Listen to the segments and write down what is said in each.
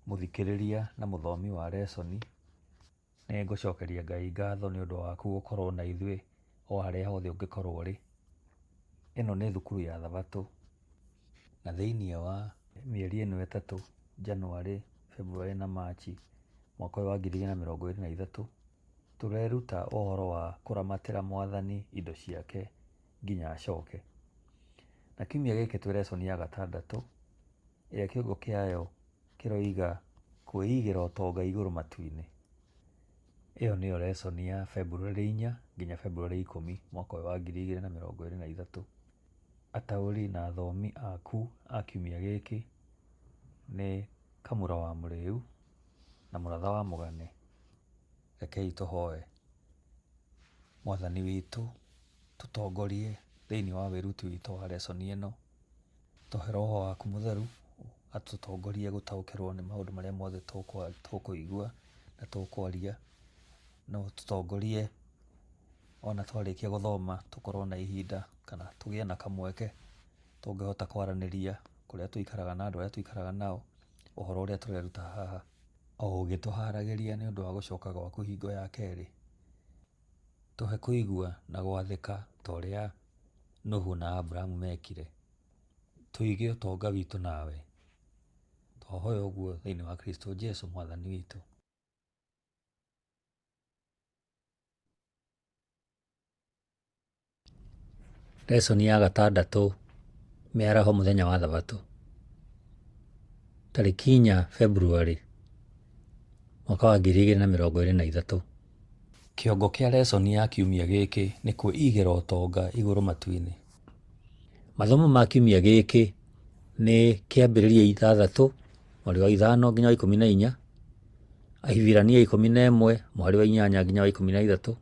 Mũthikĩrĩria na mũthomi wa lesoni, nĩ ngũcokeria Ngai ngatho nĩ ũndũ waku gũkorwo na ithuĩ o harĩa hothe ũngĩkorwo ũrĩ. Ĩno nĩ thukuru ya Thabatũ, na thĩinĩ wa mĩeri ĩno ĩtatũ, January, February na March, mwaka ũyũ wa 2023, tũreruta ũhoro wa kũramatĩra Mwathani indo ciake nginya acoke. Na kiumia gĩkĩ twĩ lesoni ya gatandatũ, ĩrĩa kĩongo kĩayo kĩroiga kwĩigĩra ũtonga igũrũ matu-inĩ. Ĩyo nĩyo lesoni ya February 4 nginya February 10 mwaka ũyũ wa 2023. Ataũri na athomi aku a kiumia gĩkĩ nĩ Kamũra wa Mũrĩu na Mũratha wa Mũgane. Rekei tũhoe. Mwathani witũ, tũtongorie thĩinĩ wa wĩruti witũ wa lesoni ĩno. Tũhe Roho waku Mũtheru atũtongorie gũtaũkĩrwo nĩ maũndũ marĩa mothe tũkũigua na tũkwaria. No tũtongorie ona twarĩkia gũthoma, tũkorwo na ihinda kana tũgĩe na kamweke tũngĩhota kwaranĩria kũrĩa tũikaraga na andũ arĩa tũikaraga nao ũhoro ũrĩa tũreruta haha, o ũgĩtũharagĩria nĩ ũndũ wa gũcoka gwaku hingo ya kerĩ. Tũhe kũigua na gwathĩka ta ũrĩa Nuhu na Abrahamu mekire. Tũige ũtonga witũ nawe. Twahoya ũguo thĩinĩ wa Kristo Jesũ Mwathani witũ. Lesoni ya gatandatũ, mĩaraho mũthenya wa Thabatũ. Tarĩki 4 February mwaka wa 2023. Kĩongo kĩa lesoni ya kiumia gĩkĩ nĩ kwĩigĩra ũtonga igũrũ matu-inĩ. Mathomo ma kiumia gĩkĩ nĩ kĩambĩrĩria 6 mweri wa 5 nginya wa 14, Ahibirania 11 mweri wa 8 nginya wa 13,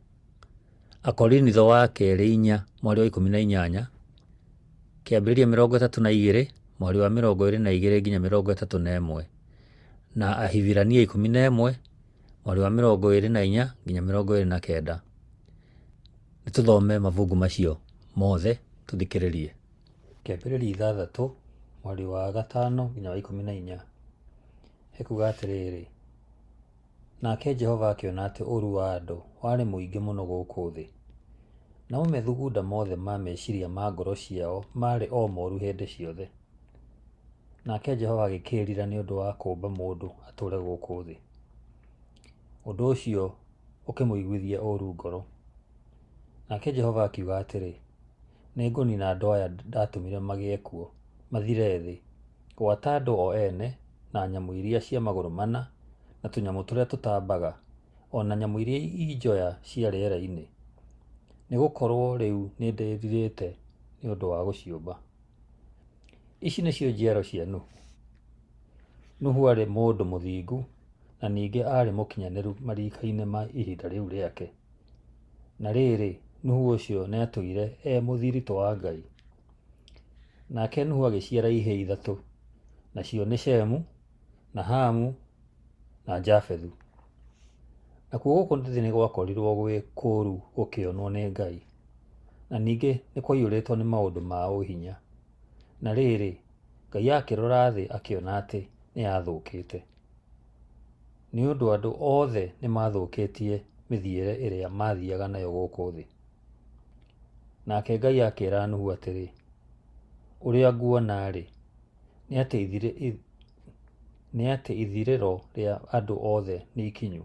Akorinitho wa kerĩ 4 mweri wa 18, kĩambĩrĩria 32 mweri wa 22 nginya 31, na Ahibirania 11 mweri wa 24 nginya 29. Nĩtũthome mabuku macio mothe tũthikĩrĩrie. Kĩambĩrĩria 6 mweri wa 5 nginya wa 14. Hekuga atĩrĩrĩ: nake Jehova akĩona atĩ ũũru wa andũ warĩ mũingĩ mũno gũkũ thĩ, namo methugunda mothe ma meciria ma ngoro ciao marĩ o moru hĩndĩ ciothe. Nake Jehova agĩkĩrira nĩ ũndũ wa kũmba mũndũ atũũre gũkũ thĩ. Ũndũ ũcio ũkĩmũiguithia ũũru ngoro. Nake Jehova akiuga atĩrĩ: nĩngũnina andũ aya ndatũmire magĩe kuo, mathire thĩ, gwata andũ o ene, na nyamũ iria cia magũrũ mana, na tũnyamũ tũrĩa tũtambaga, ona nyamũ iria injoya cia rĩera-inĩ, nĩgũkorwo rĩu nĩndĩrirĩte nĩ ũndũ wa gũciũmba. Ici nĩcio njiaro cia Nuhu. Nuhu arĩ mũndũ mũthingu, na ningĩ arĩ mũkinyanĩru marika-inĩ ma ihinda rĩu rĩake. Na rĩrĩ, Nuhu ũcio nĩatũire mũthiritũ wa Ngai. Nake Nuhu agĩciara ihĩĩ 3, nacio nĩ Shemu na Hamu na Jafethu. Nakuo gũkũ thĩ nĩ gwakorirwo gwĩ kũũru gũkĩonwo nĩ Ngai, na ningĩ nĩ kwaiyũrĩtwo nĩ maũndũ ma ũhinya. Na rĩrĩ, Ngai akĩrora thĩ akĩona atĩ nĩyathũkĩte, nĩ ũndũ andũ othe nĩmathũkĩtie mĩthiĩre ĩrĩa mathiaga nayo gũkũ thĩ. Nake Ngai akĩĩra Nuhu atĩrĩ: ũrĩa nguona-rĩ, nĩ atĩ ithirĩro rĩa andũ othe nĩ ikinyu.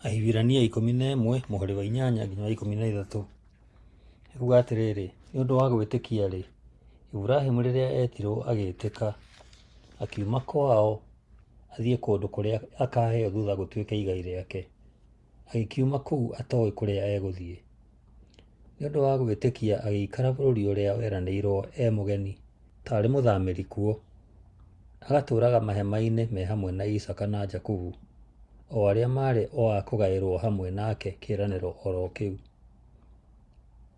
Ahibirania 11 mweri wa 8 nginya wa 13. Hekuga atĩrĩrĩ: nĩ ũndũ wa gwĩtĩkia-rĩ, Iburahĩmu rĩrĩa etirwo agĩĩtĩka, akiuma kwao athiĩ kũndũ kũrĩa akaheo thutha gũtuĩke igai rĩake. Agĩkiuma kũu atoĩ kũrĩa egũthiĩ. Nĩ ũndũ wa gwĩtĩkia agĩikara bũrũri ũrĩa weranĩirwo mũgeni, tarĩ mũthamĩri kuo, agatũũraga mahema-inĩ me hamwe na Isaka na Jakubu, o arĩa marĩ o a kũgaĩrwo hamwe nake kĩĩranĩro oro kĩu.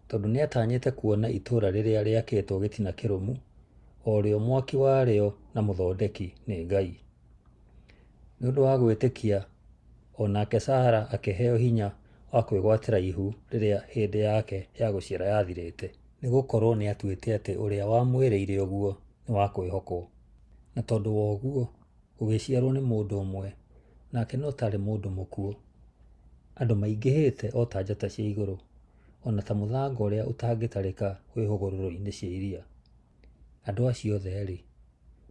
Tondũ nĩatanyĩte kuona itũũra rĩrĩa rĩakĩtwo gĩtina kĩrũmu, o rĩo mwaki warĩo na mũthondeki nĩ Ngai. Nĩ ũndũ wa gwĩtĩkia onake Sara akĩheo hinya wa kwĩgwatĩra ihu rĩrĩa hĩndĩ yake ya gũciara yathirĩte, nĩgũkorwo nĩatuĩte atĩ ũrĩa wamwĩrĩire ũguo nĩ wa kwĩhokwo. Na tondũ wa ũguo, Gũgĩciarwo nĩ mũndũ ũmwe, nake no tarĩ mũndũ mũkuũ. Andũ maingĩhĩte o ta njata cia igũrũ, ona ta mũthanga ũrĩa ũtangĩtarĩka wĩ hũgũrũrũ-inĩ cia iria. Andũ acio othe erĩ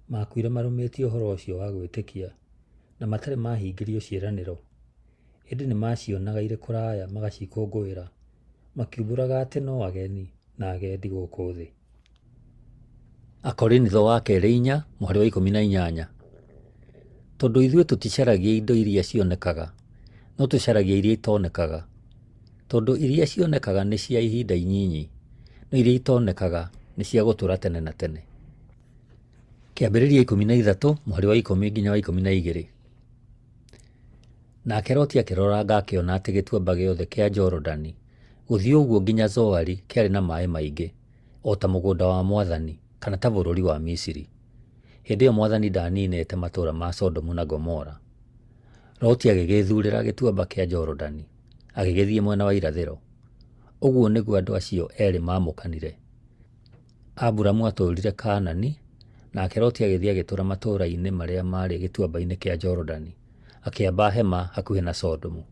makuire marũmĩtie ũhoro ũcio wa gwĩtĩkia na matarĩ mahingĩrio ciĩranĩro, ĩndĩ nĩ macionaga irĩ kũraya magacikũngũĩra, makiumbũraga atĩ no ageni na agendi gũkũ thĩ. Akorinitho wa kerĩ 4:18. Tondũ ithuĩ tũticaragia indo iria cionekaga, no tũcaragia iria itonekaga. Tondũ iria cionekaga nĩ cia ihinda inyinyi, no iria itonekaga nĩ cia gũtũra tene na tene. Kĩambĩrĩria 13:10-12. Nake Loti akĩroranga akĩona atĩ gĩtuamba gĩothe kĩa Jorodani gũthiĩ ũguo nginya Zoari kĩarĩ na maĩ maingĩ, o ta mũgũnda wa Mwathani kana ta bũrũri wa Misiri. Hĩndĩ ĩyo Mwathani ndaninĩte matũũra ma Sodomu na Gomora. Loti agĩgĩthuurĩra gĩtuamba kĩa Jorodani, agĩgĩthiĩ mwena wa irathĩro. Ũguo nĩguo andũ acio erĩ maamũkanire. Aburamu atũũrire Kaanani, nake Loti agĩthiĩ agĩtũũra matũũra-inĩ marĩa maarĩ gĩtuamba-inĩ kĩa Jorodani, akĩamba hema hakuhĩ na Sodomu.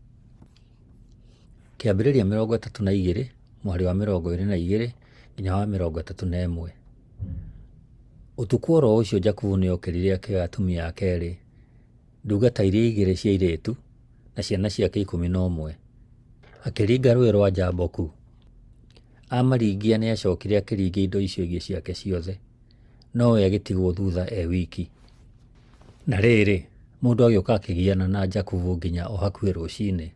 Kĩambĩrĩria 32:22 nginya wa 31. Ũtukũ oro ũcio Jakubu nĩokĩrire akĩoya atumia ake erĩ, ndungata iria igĩrĩ cia airĩtu na ciana ciake 11, akĩringa rũũĩ rwa Jaboku. Amaringia nĩacokire akĩringia indo icio ingĩ ciake ciothe, nowe agĩtigwo thutha e wiki. Na rĩrĩ, mũndũ agĩũka akĩgiana na Jakubu nginya o hakuhĩ rũcinĩ.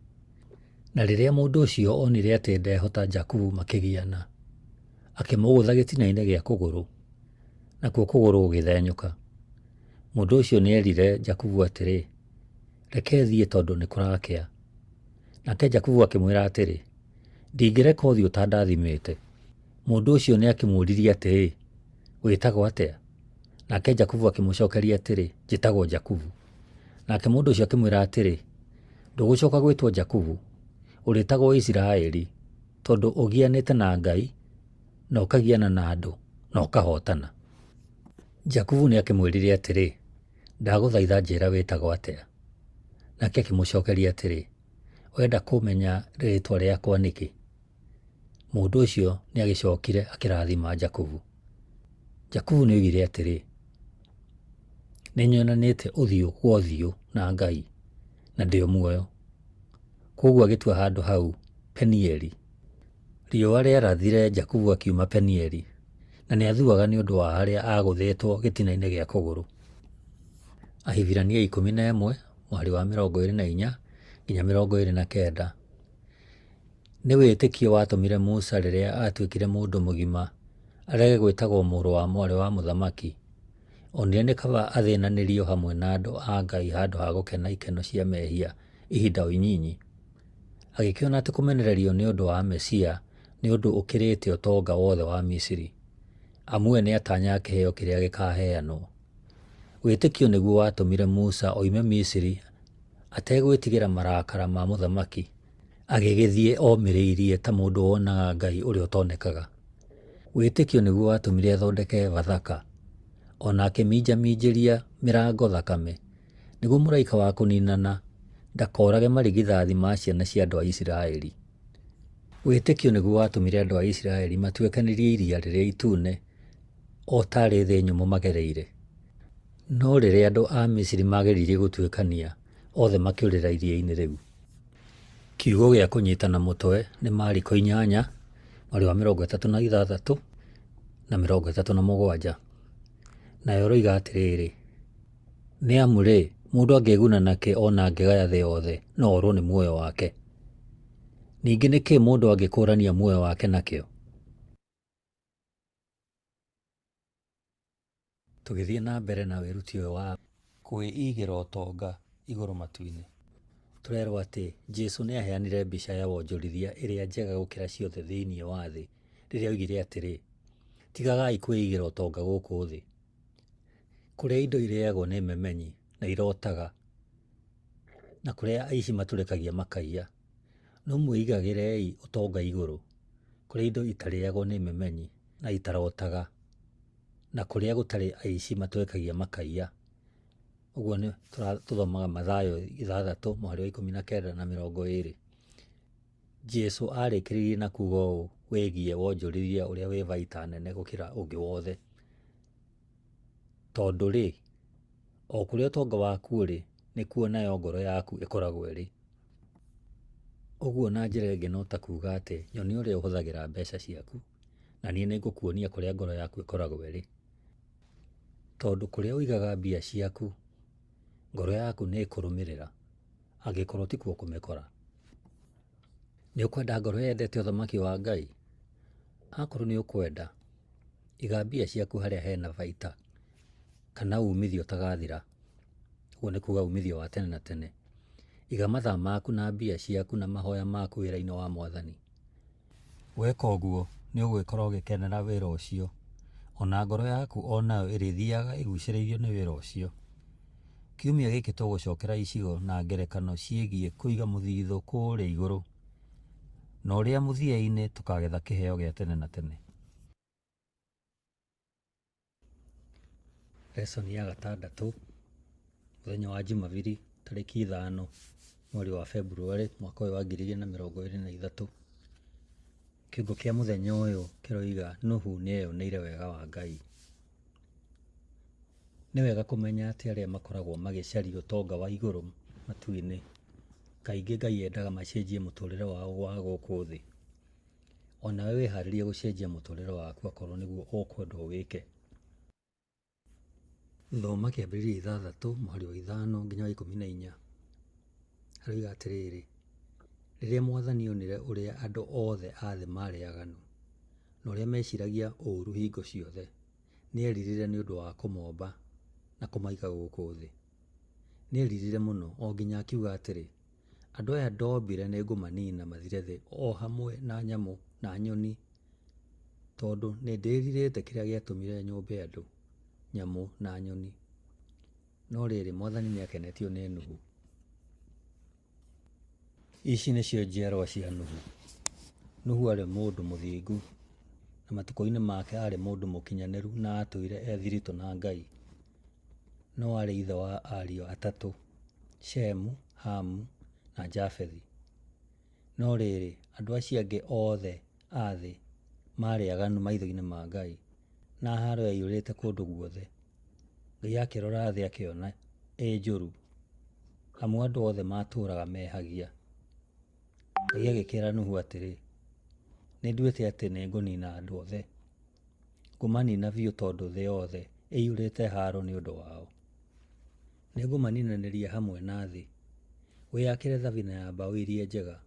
Na rĩrĩa mũndũ ũcio onire atĩ ndehota Jakubu makĩgiana, akĩmũgũtha gĩtina-inĩ gĩa kũgũrũ, nakuo kũgũrũ gũgĩthenyũka. Mũndũ ũcio nĩerire Jakubu atĩrĩ, reke thiĩ tondũ nĩ kũrakĩa. Nake Jakubu akĩmwĩra atĩrĩ, ndingĩreka ũthiĩ ũtandathimĩte. Mũndũ ũcio nĩ akĩmũũririe atĩrĩ, wĩtagwo atĩa? Nake Jakubu akĩmũcokeria atĩrĩ, njĩtagwo Jakubu. Nake mũndũ ũcio akĩmwĩra atĩrĩ, ndũgũcoka gwĩtwo Jakubu, ũrĩtagwo Isiraeli, tondũ ũgianĩte na Ngai na ũkagiana na andũ na ũkahotana. Jakubu nĩ akĩmwĩrire atĩrĩ, ndagũthaitha njĩra wĩtagwo atĩa? Nake akĩmũcokeria atĩrĩ, wenda kũmenya rĩĩtwa rĩakwa nĩkĩ? Mũndũ ũcio nĩ agĩcokire akĩrathima Jakubu. Jakubu nĩoigire atĩrĩ, nĩnyonanĩte ũthiũ kwa ũthiũ na Ngai na ndĩ o muoyo. Koguo agĩtua handũ hau Penieli. Riũa rĩarathire Jakubu akiuma Penieli, na nĩathuaga nĩ ũndũ wa harĩa agũthĩtwo gĩtina-inĩ gĩa kũgũrũ. Ahibirania 11:24 nginya 29. Nĩ wĩtĩkio watũmire Musa rĩrĩa atuĩkire mũndũ mũgima arege gwĩtagwo mũrũ wa mwarĩ wa mũthamaki. Onire nĩ kaba athĩnanĩrio hamwe na andũ a Ngai handũ ha gũkena ikeno cia mehia ihinda o inyinyi. Agĩkĩona atĩ kũmenererio nĩ ũndũ wa Mesia nĩ ũndũ ũkĩrĩte ũtonga wothe wa Misiri. Amwe nĩ atanya kĩheo kĩrĩa gĩkaheanwo. Wĩtĩkio nĩguo watũmire Musa oime Misiri ategwĩtigĩra marakara ma mũthamaki, agĩgĩthiĩ omĩrĩirie ta mũndũ wonaga Ngai ũrĩa ũtonekaga. Wĩtĩkio nĩguo watũmire athondeke Bathaka, ona akĩminjaminjĩria mĩrango thakame, nĩguo mũraika wa kũninana ndakorage marigithathi ma ciana cia andũ a Isiraeli. Wĩtĩkio nĩguo watũmire andũ a Isiraeli matuĩkanĩrie iria rĩrĩa itune, o tarĩ thĩ nyũmũ magereire. No rĩrĩa andũ a Misiri mageririe gũtuĩkania, othe makĩũrĩra iria-inĩ rĩu. Kiugo gĩa kũnyitana mũtwe nĩ Mariko 8:36 na 37. Nayo roiga atĩrĩrĩ, nĩ amu rĩ, mũndũ angĩguna nakĩ ona angĩgaya thĩ yothe no orwo nĩ muoyo wake? Ningĩ nĩ kĩĩ mũndũ angĩkũrania muoyo wake nakĩo? Tũgĩthiĩ na mbere na wĩruti ũyũ wa kwĩigĩra ũtonga igũrũ matu-inĩ. Tũrerwo atĩ Jesũ nĩ aheanire mbica ya wonjorithia ĩrĩa njega gũkĩra ciothe thĩinĩ wa thĩ rĩrĩa oigire atĩrĩ, tigagai kwĩigĩra ũtonga gũkũ thĩ, kũrĩa indo irĩagwo nĩ memenyi na irotaga, na kũrĩa aici matũrĩkagia makaiya, no mwĩigagĩrei ũtonga igũrũ, kũrĩa indo itarĩagwo nĩ memenyi na itarotaga, na kũrĩa gũtarĩ aici matũrĩkagia makaiya, Ũguo nĩ tũthomaga Mathayo 6:19-20. Jesũ arĩkĩrĩirie na kuga ũũ wĩgiĩ wonjorithia ũrĩa wĩ baita nene gũkĩra ũngĩ wothe. Tondũ rĩ, o kũrĩa ũtonga waku ũrĩ, nĩkuo nayo ngoro yaku ĩkoragwo ĩrĩ. Ũguo na njĩra ĩngĩ no ta kuga atĩ nyonia ũrĩa ũhũthagĩra mbeca ciaku, na niĩ nĩngũkuonia kũrĩa ngoro yaku ĩkoragwo ĩrĩ. Tondũ kũrĩa ũigaga mbia ciaku, ngoro yaku nĩ ĩkũrũmĩrĩra, angĩkorwo ti kuo kũmĩkora. Nĩ ũkwenda ngoro yendete ũthamaki wa Ngai? Akorwo nĩ ũkwenda, iga mbia ciaku harĩa hena baita, kana umithio ũtagathira. Ũguo nĩ kuga umithio wa tene na tene. Iga mathaa maku na mbia ciaku na mahoya maku wĩra-inĩ wa Mwathani. Weka ũguo nĩ ũgwĩkora ũgĩkenera wĩra ũcio, ona ngoro yaku onayo ĩrĩthiaga ĩgucĩrĩirio nĩ wĩra ũcio. Kiumia gĩkĩ tũgũcokera icigo na ngerekano ciĩgiĩ kũiga mũthithũ kũrĩa igũrũ, na ũrĩa mũthia-inĩ tũkagetha kĩheo gĩa tene na tene. Lesson ya 6, mũthenya wa Jumabiri, tarĩki 5 mweri wa Februarĩ mwaka ũyũ wa 2023. Kiugo kĩa mũthenya ũyũ kĩroiga Nuhu nĩeyoneire wega wa Ngai. Nĩ wega kũmenya atĩ arĩa makoragwo magĩcaria ũtonga wa igũrũ matu-inĩ, kaingĩ Ngai endaga macenjie mũtũrĩre wao wa gũkũ thĩ. Onawe wĩharĩrie gũcenjia mũtũrĩre waku akorwo nĩguo ũkwenda wĩke. Thoma Kĩambĩrĩria 6:5-14. Haroiga atĩrĩrĩ, rĩrĩa Mwathani onire ũrĩa andũ othe a thĩ marĩ aganu, na ũrĩa meciragia ũũru hingo ciothe, nĩeririre nĩ ũndũ wa kũmomba na kũmaiga gũkũ thĩ. Nĩeririre mũno o nginya akiuga atĩrĩ, andũ aya ndombire nĩngũmanina mathire thĩ o hamwe na nyamũ na nyoni, tondũ nĩndĩrirĩte kĩrĩa gĩatũmire nyũmbe andũ, nyamũ na nyoni. No rĩrĩ Mwathani nĩakenetio nĩ Nuhu. Ici nĩcio njiarwa cia Nuhu. Nuhu arĩ mũndũ mũthingu, na matukũ-inĩ make arĩ mũndũ mũkinyanĩru na atũire ethiritũ na Ngai. No arĩ ithe wa ariũ atatũ, Shemu, Hamu na Jafethi. No rĩrĩ, andũ acio angĩ othe a thĩ marĩ aganu maitho-inĩ ma Ngai, na haro yaiyũrĩte kũndũ guothe. Ngai akĩrora thĩ akĩona njũru, amu andũ othe matũũraga mehagia. Ngai agĩkĩra Nuhu atĩrĩ, nĩnduĩte atĩ nĩngũnina andũ othe. Ngũmanina biũ tondũ thĩ yothe ĩiyũrĩte haro nĩ ũndũ wao. Nĩngũmaninanĩria hamwe na thĩ, wĩyakĩre thabina ya mbaũ iria njega,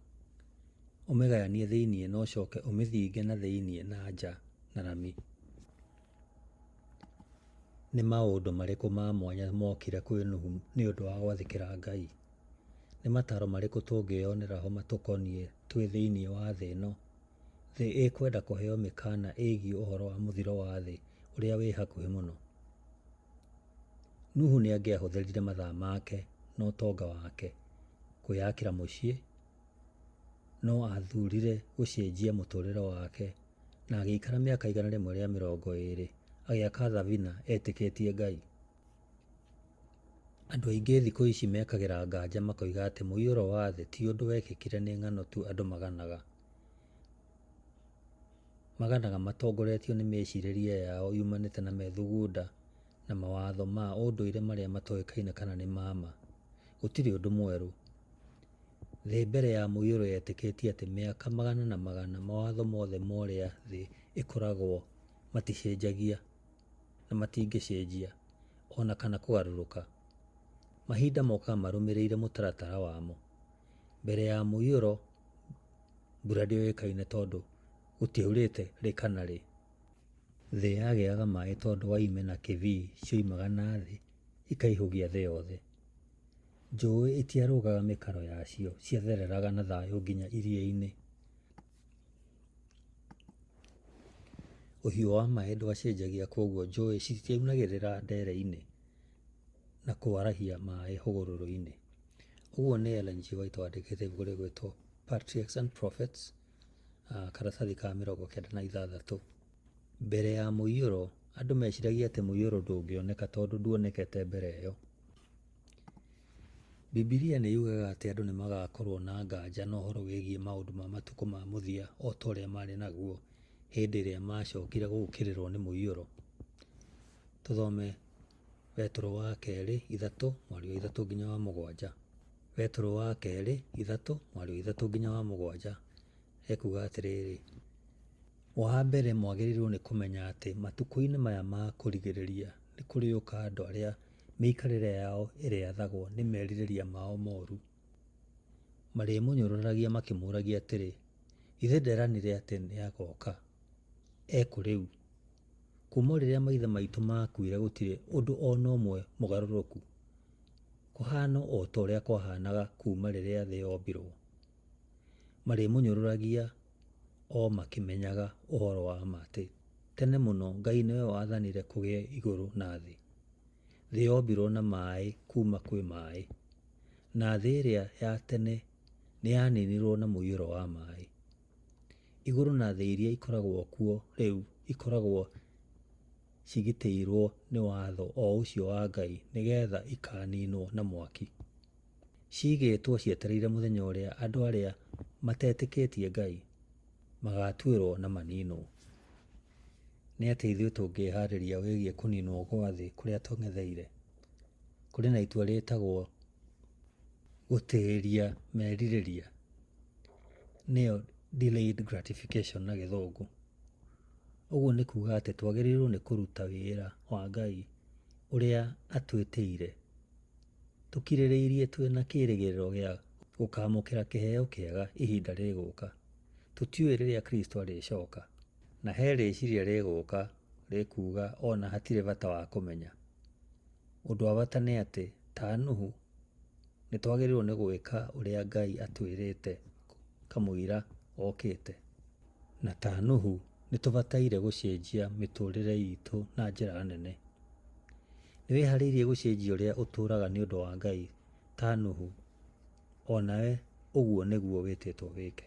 ũmĩgayanie thĩiniĩ na ũcoke ũmĩthinge na thĩiniĩ na nja na rami. Nĩ maũndũ marĩkũ ma mwanya mokire kwĩ Nuhu nĩ ũndũ wa gwathĩkĩra Ngai? Nĩ mataro marĩkũ tũngĩyonera ho matũkoniĩ twĩ thĩiniĩ wa thĩ ĩno? Thĩ ĩkwenda kũheo mĩkana ĩgiĩ ũhoro wa mũthiro wa thĩ ũrĩa wĩ hakuhĩ mũno. Nuhu nĩangĩahũthĩrire mathaa make na ũtonga wake kwĩyakĩra mũciĩ, no athurire gũcenjia mũtũrĩre wake na agĩikara mĩaka 120 agĩaka thabina etĩkĩtie Ngai. Andũ aingĩ thikũ ici mekagĩra nganja makoiga atĩ mũiyũro wa thĩ ti ũndũ wekĩkire nĩ ng'ano tu andũ maganaga. Maganaga matongoretio nĩ mecirĩrie yao yumanĩte na methugunda na mawatho ma ũndũire marĩa matoĩkaine kana nĩ mama. Gũtirĩ ũndũ mwerũ. Thĩ mbere ya mũiyũro yetĩkĩtie atĩ mĩaka magana na magana mawatho mothe morĩa thĩ ĩkoragwo maticenjagia na matingĩcenjia ona kana kũgarũrũka. Mahinda mokaga marũmĩrĩire mũtaratara wamo. Mbere ya mũiyũro mbura ndĩoĩkaine tondũ gũtiaurĩte rĩ kana rĩ. Thĩ yagĩaga maĩ tondũ wa ime na kĩbii cioimaga na thĩ ikaihũgia thĩ yothe. Njũĩ itiarũgaga mĩkaro yacio, ciathereraga na thayũ nginya iria-inĩ. Ũhiũ wa maĩ ndwacenjagia, koguo njũĩ citiaunagĩrĩra ndere-inĩ na kwarahia maĩ hũgũrũrũ-inĩ. Ũguo nĩ Ellen G. White wandĩkĩte ibuku rĩgwĩtwo Patriarchs and Prophets, karatathi ka 96. Mbere ya mũiyũro, andũ meciragia atĩ mũiyũro ndũngĩoneka tondũ nduonekete mbere ĩyo. Bibilia nĩ yugaga atĩ andũ nĩ magakorwo na nganja na ũhoro wĩgiĩ maũndũ ma matukũ ma mũthia o ta ũrĩa marĩ naguo hĩndĩ ĩrĩa macokire gũũkĩrĩrwo nĩ mũiyũro. Tũthome Petro wa kerĩ 3:3-7. Petro wa kerĩ 3:3-7 ekuga atĩrĩrĩ: wa mbere mwagĩrĩirwo nĩ kũmenya atĩ matukũ-inĩ maya ma kũrigĩrĩria nĩ kũrĩũka andũ arĩa mĩikarĩre yao ĩrĩathagwo nĩ merirĩria mao moru. Marĩmũnyũrũragia makĩmũragia atĩrĩ, ithe nderanire atĩ nĩ agoka, ekũ rĩu? Kuma rĩrĩa maithe maitũ makuire gũtirĩ ũndũ o na ũmwe mũgarũrũku, kũhana o ta ũrĩa kwahanaga kuma rĩrĩa thĩ yombirwo. Marĩmũnyũrũragia o makĩmenyaga ũhoro wa ma atĩ tene mũno Ngai nĩwe wathanire kũgĩe igũrũ na thĩ. Thĩ yombirwo na maĩ kuma kwĩ maĩ, na thĩ ĩrĩa ya tene nĩ yaninirwo na mũiyũro wa maĩ. Igũrũ na thĩ iria ikoragwo kuo rĩu ikoragwo cigitĩirwo nĩ watho o ũcio wa Ngai nĩgetha ikaninwo na mwaki. Cigĩtwo cietereire mũthenya ũrĩa andũ arĩa matetĩkĩtie Ngai magatuĩrwo na maninwo. Nĩ atĩa ithuĩ tũngĩharĩria wĩgiĩ kũninwo gwa thĩ kũrĩa tũng'etheire? Kũrĩ na itua rĩtagwo gũtĩĩria merirĩria, nĩyo delayed gratification na gĩthũngũ. Ũguo nĩ kuga atĩ twagĩrĩirwo nĩ kũruta wĩra wa Ngai ũrĩa atwĩtĩire, tũkirĩrĩirie twĩna kĩĩrĩgĩrĩro gĩa gũkamũkĩra kĩheo kĩega ihinda rĩgũka. Tũtiũĩ rĩrĩa Kristo arĩcoka, na he rĩciria rĩgũka rĩkuga ona hatirĩ bata wa kũmenya. Ũndũ wa bata nĩ atĩ ta Nuhu nĩ twagĩrĩirwo nĩ gwĩka ũrĩa Ngai atwĩrĩte kamũira okĩte, na ta Nuhu nĩ tũbataire gũcenjia mĩtũrĩre itũ na njĩra nene. Nĩ wĩharĩirie gũcenjia ũrĩa ũtũraga nĩ ũndũ wa Ngai ta Nuhu? Onawe ũguo nĩguo wĩtĩtwo wĩke.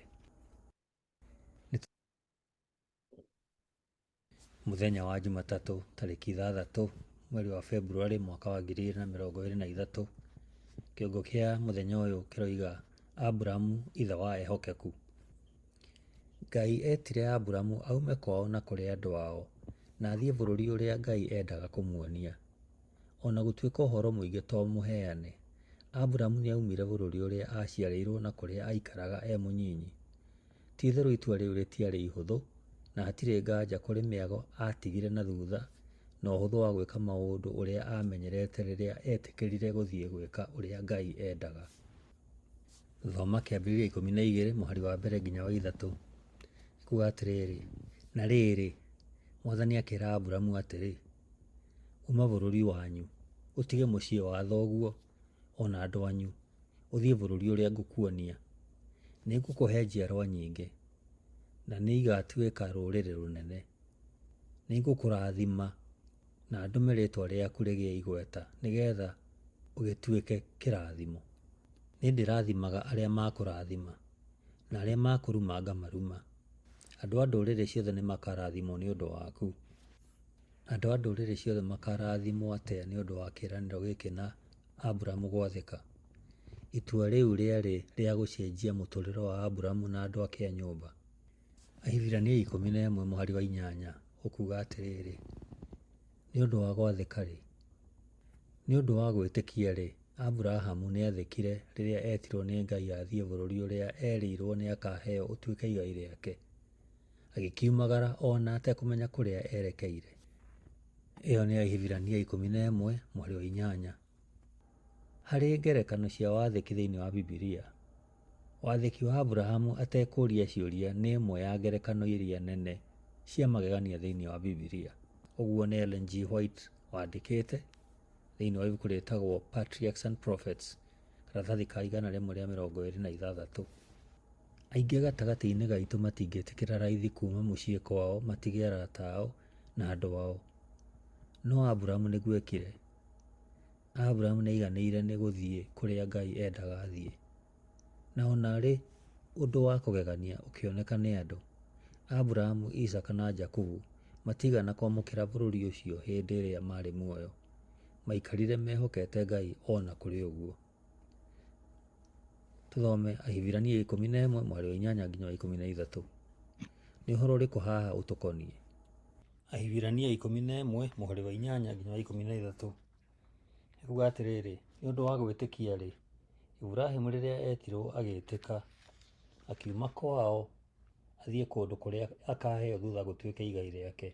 Mũthenya wa Jumatatũ tarĩki 6 mweri wa Februarĩ mwaka wa 2023, kĩongo kĩa mũthenya ũyũ kĩroiga Aburamu ithe wa ehokeku. Ngai etire Aburamu aume kwao na kũrĩ andũ ao na athiĩ bũrũri ũrĩa Ngai endaga kũmuonia. Ona gũtuĩka ũhoro mũingĩ to mũheane, Aburamu nĩ aumire bũrũri ũrĩa aciarĩirwo na kũrĩa aikaraga mũnyinyi. Ti itherũ itua rĩu rĩtiarĩ ihũthũ, na hatirĩ nganja kũrĩ mĩago atigire na thutha na ũhũthũ wa gwĩka maũndũ ũrĩa amenyerete rĩrĩa etĩkĩrire gũthiĩ gwĩka ũrĩa Ngai endaga. Thoma kĩambĩrĩria 12 mũhari wa mbere nginya wa 3. Kuga atĩrĩrĩ: na rĩrĩ, Mwathani akĩra Aburamu atĩrĩ, uma bũrũri wanyu, ũtige mũciĩ wa thoguo ona andũ anyu, ũthiĩ bũrũri ũrĩa ngũkuonia. Nĩ ngũkũhe njiarwa nyingĩ, na nĩ igatuĩka rũrĩrĩ rũnene. Nĩ ngũkũrathima na ndũme rĩĩtwa rĩaku rĩgĩe igweta nĩgetha ũgĩtuĩke kĩrathimo. Nĩ ndĩrathimaga arĩa makũrathima, na arĩa makũruma ngamaruma. Andũ a ndũrĩrĩ ciothe nĩ makarathimwo nĩ ũndũ waku. Andũ a ndũrĩrĩ ciothe makarathimwo atĩa nĩ ũndũ wa kĩĩranĩro gĩkĩ na Aburamu gwathĩka? Itua rĩu rĩarĩ rĩa gũcenjia mũtũrĩre wa Aburamu na andũ ake a nyũmba. Ahibirania 11 mũhari wa 8 ũkuga atĩrĩrĩ: nĩ ũndũ wa gwathĩka-rĩ, nĩ ũndũ wa gwĩtĩkia-rĩ, Aburahamu nĩ athĩkire rĩrĩa etirwo nĩ Ngai athiĩ bũrũri ũrĩa erĩirwo nĩ akaheo ũtuĩke igai rĩake, agĩkiumagara ona atekũmenya kũrĩa erekeire. Ĩyo nĩ Ahibirania 11 mũhari wa 8. Harĩ ngerekano cia wathĩki thĩinĩ wa Bibilia, wathĩki wa Aburahamu atekũũria ciũria nĩ ĩmwe ya ngerekano iria nene cia magegania thĩinĩ wa Bibilia. Ũguo nĩ Ellen G. White wandĩkĩte thĩinĩ wa ibuku rĩtagwo Patriarchs and Prophets, karatathi ka 126. Aingĩ gatagatĩ-inĩ gaitũ matingĩtĩkĩra raithi kuma mũciĩ kwao matige arata ao na andũ ao, no Aburamu nĩguo ekire. Aburamu nĩ aiganĩire nĩ gũthiĩ kũrĩa Ngai endaga athiĩ, na ona arĩ ũndũ wa kũgegania ũkĩoneka nĩ andũ. Aburamu, Isaka na Jakubu matigana kwamũkĩra bũrũri ũcio hĩndĩ ĩrĩa marĩ muoyo. Maikarire mehokete Ngai ona kũrĩ ũguo. Tũthome Ahibirania 11 mweri wa 8 nginya wa 13. Nĩ ũhoro ũrĩkũ haha ũtũkoniĩ? Ahibirania 11 mweri wa 8 nginya wa 13. Ekuuga atĩrĩrĩ, nĩ ũndũ wa gwĩtĩkia rĩ, Iburahĩmu rĩrĩa etirwo agĩĩtĩka, akiuma kwao athiĩ kũndũ kũrĩa akaheo thutha gũtuĩke igai rĩake.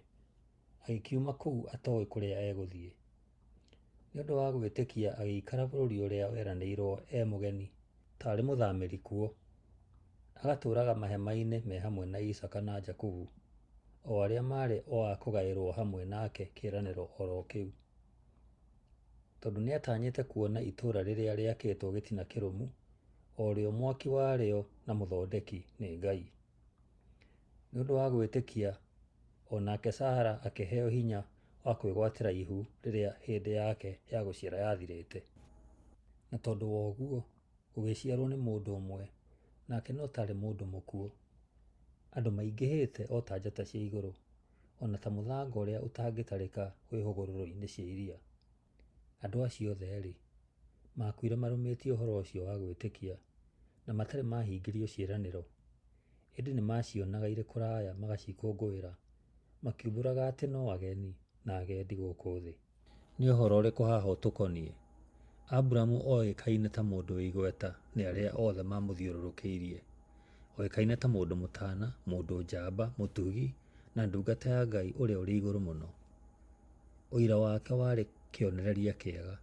Agĩkiuma kũu atoĩ kũrĩa egũthiĩ. Nĩ ũndũ wa gwĩtĩkia agĩikara bũrũri ũrĩa weranĩirwo mũgeni, tarĩ mũthamĩri kuo. Agatũũraga mahema-inĩ me hamwe na Isaka na Jakubu, o arĩa marĩ o a kũgaĩrwo hamwe nake kĩĩranĩro oro kĩu. Tondũ nĩatanyĩte kuona itũũra rĩrĩa rĩakĩtwo gĩtina kĩrũmu, o rĩo mwaki warĩo na mũthondeki nĩ Ngai. Nĩ ũndũ wa gwĩtĩkia onake Sara akĩheo hinya wa kwĩgwatĩra ihu rĩrĩa hĩndĩ yake ya gũciara yathirĩte. Na tondũ wa ũguo, gũgĩciarwo nĩ mũndũ ũmwe, nake no tarĩ mũndũ mũkuũ. Andũ maingĩhĩte o ta njata cia igũrũ, ona ta mũthanga ũrĩa ũtangĩtarĩka wĩ hũgũrũrũ-inĩ cia iria. Andũ acio othe erĩ makuire marũmĩtie ũhoro ũcio wa gwĩtĩkia, na matarĩ mahingĩrio ciĩranĩro, ĩndĩ nĩ macionaga irĩ kũraya magacikũngũĩra, makiumbũraga atĩ no ageni na agendi gũkũ thĩ. Nĩ ũhoro ũrĩkũ haha ũtũkoniĩ? Aburamu oĩkaine ta mũndũ wĩ igweta nĩ arĩa othe mamũthiũrũrũkĩirie. Oĩkaine ta mũndũ mũtana, mũndũ njamba, mũtugi na ndungata ya Ngai ũrĩa ũrĩ igũrũ mũno. Ũira wake warĩ kĩonereria kĩega,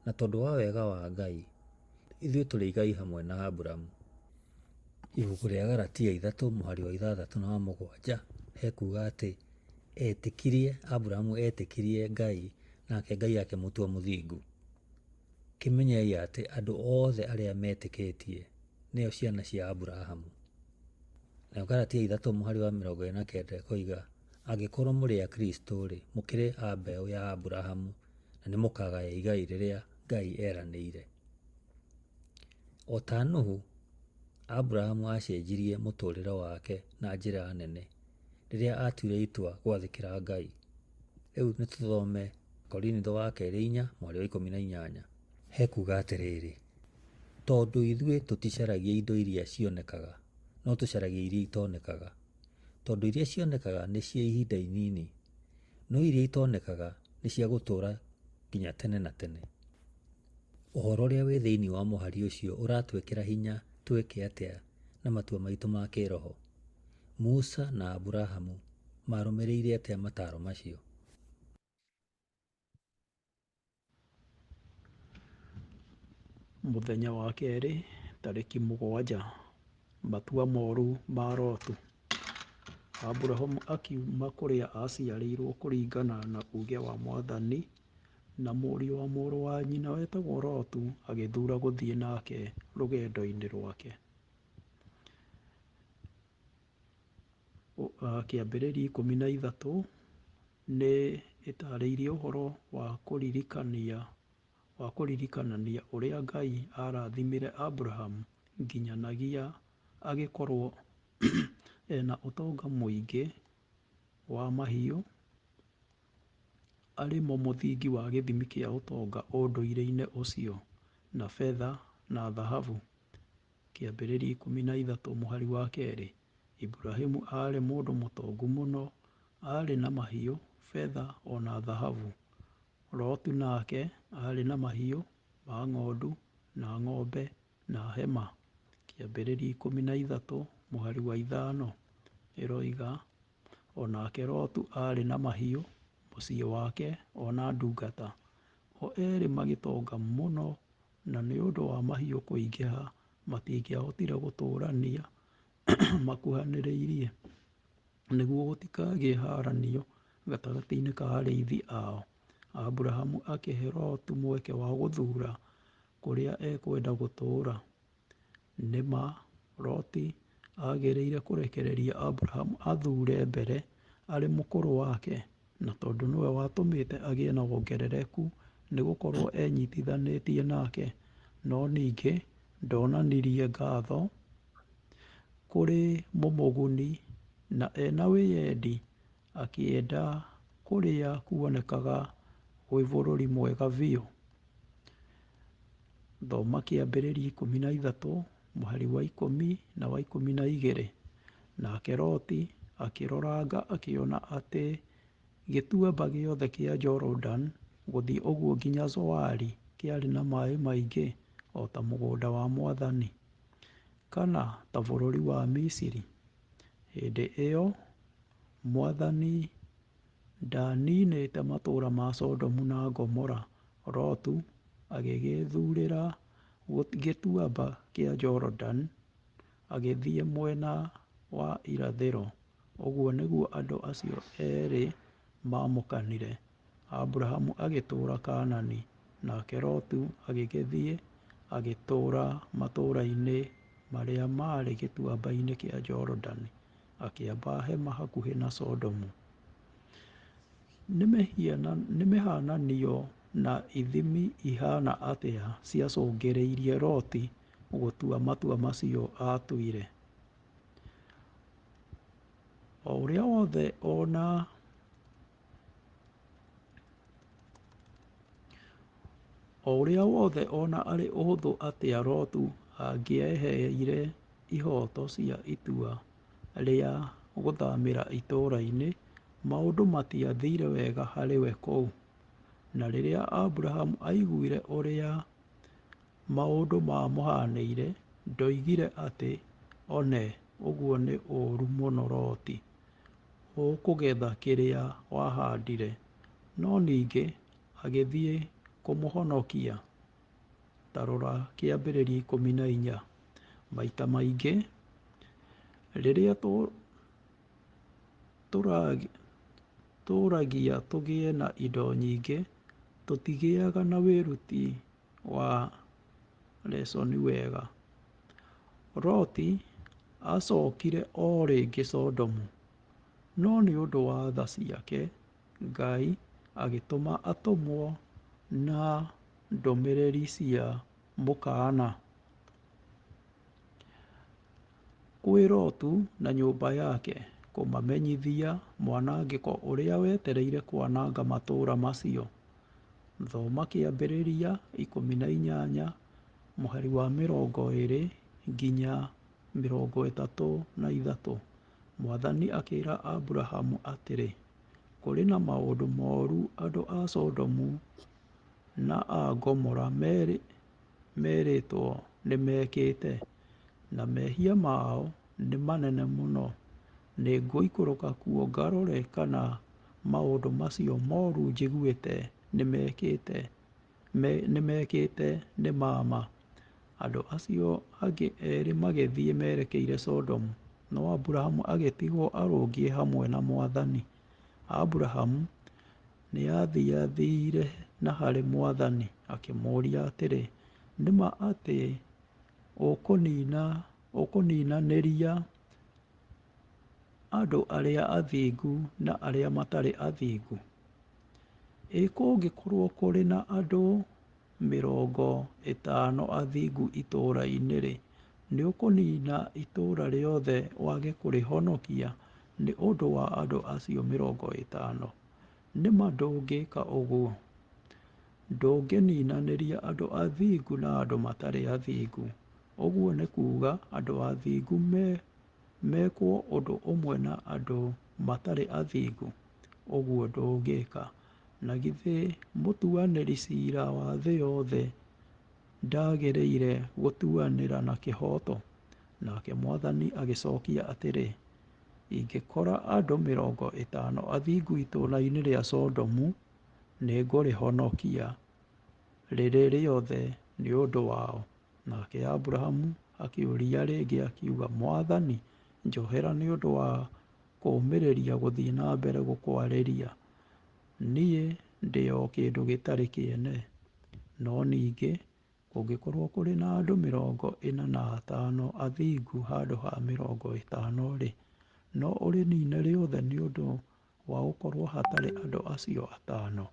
na tondũ wa wega wa Ngai, ithuĩ tũrĩ igai hamwe na Aburamu. Ibuku rĩa Galatia 3 mũhari wa 6 na wa 7 hekuga atĩ Aburamu etĩkirie Ngai, nake Ngai akĩmũtua mũthingu. Kĩmenyei atĩ andũ othe arĩa metĩkĩtie nĩo ciana cia Aburahamu. Nayo Galatia 3 mũhari wa 29 koiga, angĩkorwo mũrĩ a Kristo rĩ, mũkĩrĩ a mbeũ ya Aburahamu na nĩ mũkagaya igai rĩrĩa Ngai eranĩire. O ta Nuhu, Aburahamu acenjirie mũtũũrĩre wake na njĩra nene rĩrĩa atuire itua gwathĩkĩra Ngai. Rĩu nĩ tũthome Korinitho wa kerĩ 4 mweri wa 18. Hekuga atĩrĩrĩ, tondũ ithuĩ tũticaragia indo iria cionekaga, no tũcaragia iria itonekaga. Tondũ iria cionekaga nĩ cia ihinda inini, no iria itonekaga nĩ cia gũtũũra nginya tene na tene. Ũhoro ũrĩa wĩ thĩinĩ wa mũhari ũcio ũratwĩkĩra hinya twĩke atĩa na matua maitũ ma kĩroho. Musa na Aburahamu marũmĩrĩire atĩa mataro macio? Mũthenya wa kerĩ tarĩki 7, matua moru ma Lotu. Aburahamu akiuma kũrĩa aciarĩirwo kũringana na uge wa Mwathani, na mũriũ wa mũrũ wa nyina wetagwo Lotu agĩthuura gũthiĩ nake rũgendo-inĩ rwake. Kĩambĩrĩria 13 nĩ ĩtarĩirie ũhoro wa kũririkanania ũrĩa Ngai arathimire Aburahamu nginyanagia agĩkorwo ena ũtonga mũingĩ wa mahiũ, arĩmo mũthingi wa gĩthimi kĩa ũtonga ũndũire-inĩ ũcio, na betha na thahabu. Kĩambĩrĩria 13 mũhari wa 2. Iburahĩmu aarĩ mũndũ mũtongu mũno, aarĩ na mahiũ, betha ona thahabu. Lotu nake aarĩ na mahiũ ma ng'ondu na ng'ombe na hema. Kĩambĩrĩria 13 mũhari wa 5 ĩroiga, onake Lotu aarĩ na mahiũ, mũciĩ wake ona ndungata. O erĩ magĩtonga mũno, na nĩ ũndũ wa mahiũ kũingĩha matingĩahotire gũtũũrania makuhanĩrĩirie, nĩguo gũtikagĩe haranio gatagatĩ-inĩ ka arĩithi ao. Aburahamu akĩhe Lotu mweke wa gũthuura kũrĩa ekwenda gũtũũra. Nĩ ma, Loti agĩrĩire kũrekereria Aburahamu athuure mbere arĩ mũkũrũ wake, na tondũ nĩwe watũmĩte agĩe na wongerereku nĩ gũkorwo enyitithanĩtie nake, no ningĩ ndonanirie ngatho kũrĩ mũmũguni, na ena wĩyendi akĩenda kũrĩa kuonekaga gwĩ bũrũri mwega biũ. Thoma kĩambĩrĩria 13 mũhari wa 10 na wa 12. Nake Loti akĩroranga akĩona atĩ gĩtuamba gĩothe kĩa Jorodani gũthiĩ ũguo nginya Zoari kĩarĩ na maĩ maingĩ o ta mũgũnda wa Mwathani, kana ta bũrũri wa Misiri. Hĩndĩ ĩyo Mwathani ndaninĩte matũũra ma Sodomu na Gomora. Lotu agĩgĩthuurĩra gĩtuamba kĩa Jorodani agĩthiĩ mwena wa irathĩro. Ũguo nĩguo andũ acio erĩ maamũkanire. Aburahamu agĩtũũra Kaanani, nake Lotu agĩgĩthiĩ agĩtũũra matũũra-inĩ marĩa maarĩ gĩtuamba-inĩ kĩa Jorodani, akĩamba hema hakuhĩ na Sodomu. Nĩ mĩhananio na ithimi ihana atĩa ciacũngĩrĩirie Loti gũtua matua macio aatuire? O ũrĩa wothe ona arĩ ũhũthũ atĩa Lotu angĩeheire ihooto cia itua rĩa gũthamĩra itũũra-inĩ, maũndũ matiathire wega harĩ we kũu. Na rĩrĩa Aburahamu aiguire ũrĩa maũndũ mamũhanĩire, ndoigire atĩ, "One, ũguo nĩ ũũru mũno Loti, ũkũgetha kĩrĩa wahandire." No ningĩ agĩthiĩ kũmũhonokia. Ta rora kĩambĩrĩria 14. Maita maingĩ rĩrĩa tũragia tũgĩe na indo nyingĩ, tũtigĩaga na wĩruti wa lesoni wega. Loti acookire o rĩngĩ Sodomu, no nĩ ũndũ wa tha ciake, Ngai agĩtũma atũmwo na ndũmĩrĩri cia mũkaana kwĩ Lotu na nyũmba yake, kũmamenyithia mwanangĩko ũrĩa wetereire kwananga matũũra macio. Thoma kĩambĩrĩria 18 mũhari wa 20 nginya 33. Mwathani akĩĩra Aburahamu atĩrĩ, kũrĩ na maũndũ mooru andũ a Sodomu na a Gomora merĩtwo nĩmekĩte, na mehia mao nĩ manene mũno. Nĩngũikũrũka kuo ngarore kana maũndũ macio mooru njiguĩte nĩmekĩte nĩ ma ma. Andũ acio angĩ erĩ magĩthiĩ merekeire Sodomu, no Aburahamu agĩtigwo arũngiĩ hamwe na Mwathani. Aburahamu nĩathiathire na harĩ Mwathani akĩmũũria atĩrĩ, nĩ ma atĩ ũkũniinanĩria andũ arĩa athingu na arĩa matarĩ athingu? Ĩ kũngĩkorwo kũrĩ na andũ 50 athingu itũũra-inĩ-rĩ, nĩũkũniina itũũra rĩothe wage kũrĩhonokia nĩ ũndũ wa andũ acio 50? Nĩ ma ndũngĩka ũguo? Ndũngĩniinanĩria andũ athingu na andũ matarĩ athingu? Ũguo nĩ kuuga andũ athingu mekwo ũndũ ũmwe na andũ matarĩ athingu? Ũguo ndũngĩka. Na githĩ mũtuanĩri ciira wa thĩ yothe ndagĩrĩire gũtuanĩra na kĩhooto? Nake Mwathani agĩcookia atĩrĩ, ingĩkora andũ 50 athingu itũũra-inĩ rĩa Sodomu, nĩngũrĩhonokia rĩrĩ rĩothe nĩ ũndũ wao. Nake Aburahamu akĩũria rĩngĩ akiuga, Mwathani, njohera nĩ ũndũ wa kũũmĩrĩria gũthiĩ na mbere gũkwarĩria. Niĩ ndĩ o kĩndũ gĩtarĩ kĩene. No ningĩ kũngĩkorwo kũrĩ na andũ 45 athingu handũ ha 50-rĩ, no ũrĩniine rĩothe nĩ ũndũ wa gũkorwo hatarĩ andũ acio 5?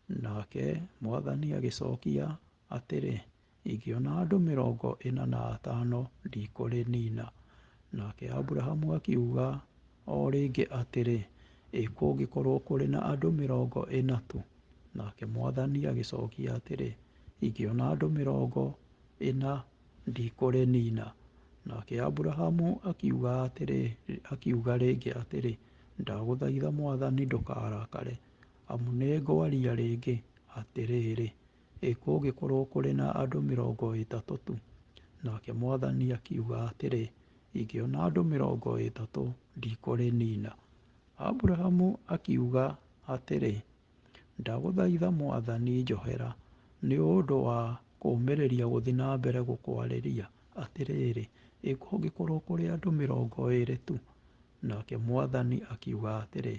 Nake Mwathani agĩcookia atĩrĩ, ingĩona andũ 45 ndikũrĩniina. Nake Aburahamu akiuga o rĩngĩ atĩrĩ, ĩ kũngĩkorwo kũrĩ na andũ 40 tu? Nake Mwathani agĩcookia atĩrĩ, ingĩona andũ 40 ndikũrĩnina. Nake Aburahamu akiuga rĩngĩ atĩrĩ, ndagũthaitha Mwathani ndũkarakare, amu nĩngwaria rĩngĩ atĩrĩrĩ, kũngĩkorwo kũrĩ na andũ 30 tu. Nake Mwathani akiuga atĩrĩ, ingĩona andũ 30 ndikũrĩnina. Aburahamu akiuga atĩrĩ, ndagũthaitha Mwathani njohera, nĩ ũndũ wa kũũmĩrĩria gũthiĩ na mbere gũkwarĩria atĩrĩrĩ, kũngĩkorwo kũrĩ andũ 20 tu. Nake Mwathani akiuga atĩrĩ,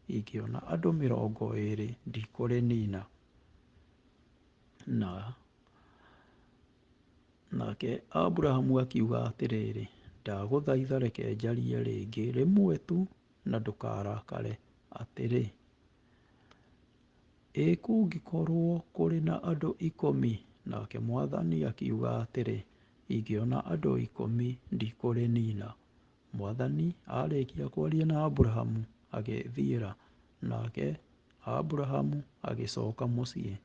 ingĩona andũ 20 ndikũrĩnina. Nake Aburahamu akiuga atĩrĩrĩ, ndagũthaitha reke njarie rĩngĩ rĩmwe tu na ndũkarakare atĩrĩ, kũngĩkorwo kũrĩ na andũ 10. Nake Mwathani akiuga atĩrĩ, ingĩona andũ 10 ndikũrĩnina. Mwathani arĩkia kwaria na Aburahamu agĩthiĩra, nake Aburahamu agĩcoka mũciĩ.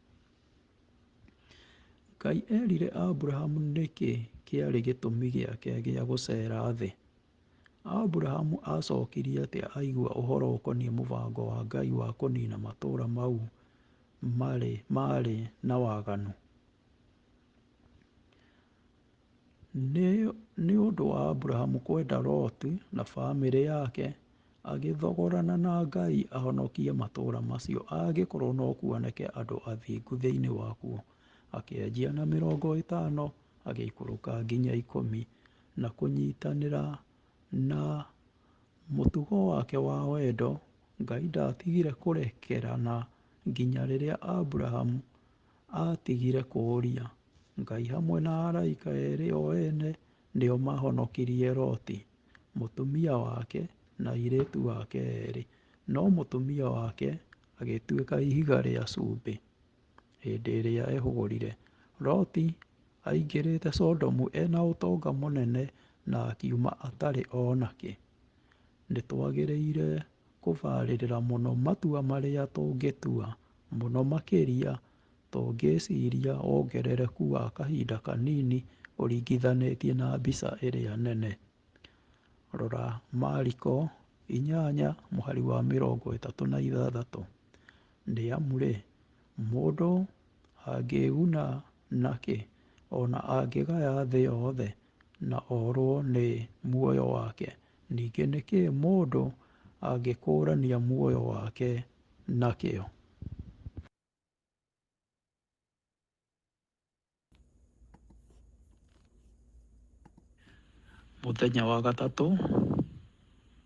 Ngai erire Aburahamu nĩkĩ kĩarĩ gĩtũmi gĩake gĩa gũcera thĩ. Aburahamu acokirie atĩa aigua ũhoro ũkoniĩ mũbango wa Ngai wa kũnina matũũra mau marĩ na waganu? Nĩ ũndũ wa Aburahamu kwenda Loti na bamĩrĩ yake, agĩthogorana na Ngai ahonokie matũũra macio angĩkorwo no kuoneke andũ athingu thĩinĩ wakuo. Akĩanjia na 50, agĩikũrũka nginya 10, na kũnyitanĩra na mũtugo wake wa wendo, Ngai ndatigire kũrekerana nginya rĩrĩa Aburahamu atigire kũũria. Ngai hamwe na araika erĩ o ene nĩo mahonokirie Loti, mũtumia wake na airĩtu ake erĩ, no mũtumia wake agĩtuĩka ihiga rĩa cumbĩ hĩndĩ ĩrĩa ehũgũrire. Loti aingĩrĩte Sodomu ena ũtonga mũnene na akiuma atarĩ ona kĩ. Nĩtwagĩrĩire kũbarĩrĩra mũno matua marĩa tũngĩtua, mũno makĩria tũngĩciria wongerereku wa kahinda kanini ũringithanĩtie na mbica ĩrĩa nene. Rora Mariko 8:36. Nĩamu-rĩ, mũndũ angĩĩguna nakĩ ona angĩgaya thĩ yothe na orwo nĩ muoyo wake? Ningĩ nĩkĩ mũndũ angĩkũũrania muoyo wake nakĩo? Mũthenya wa gatatũ,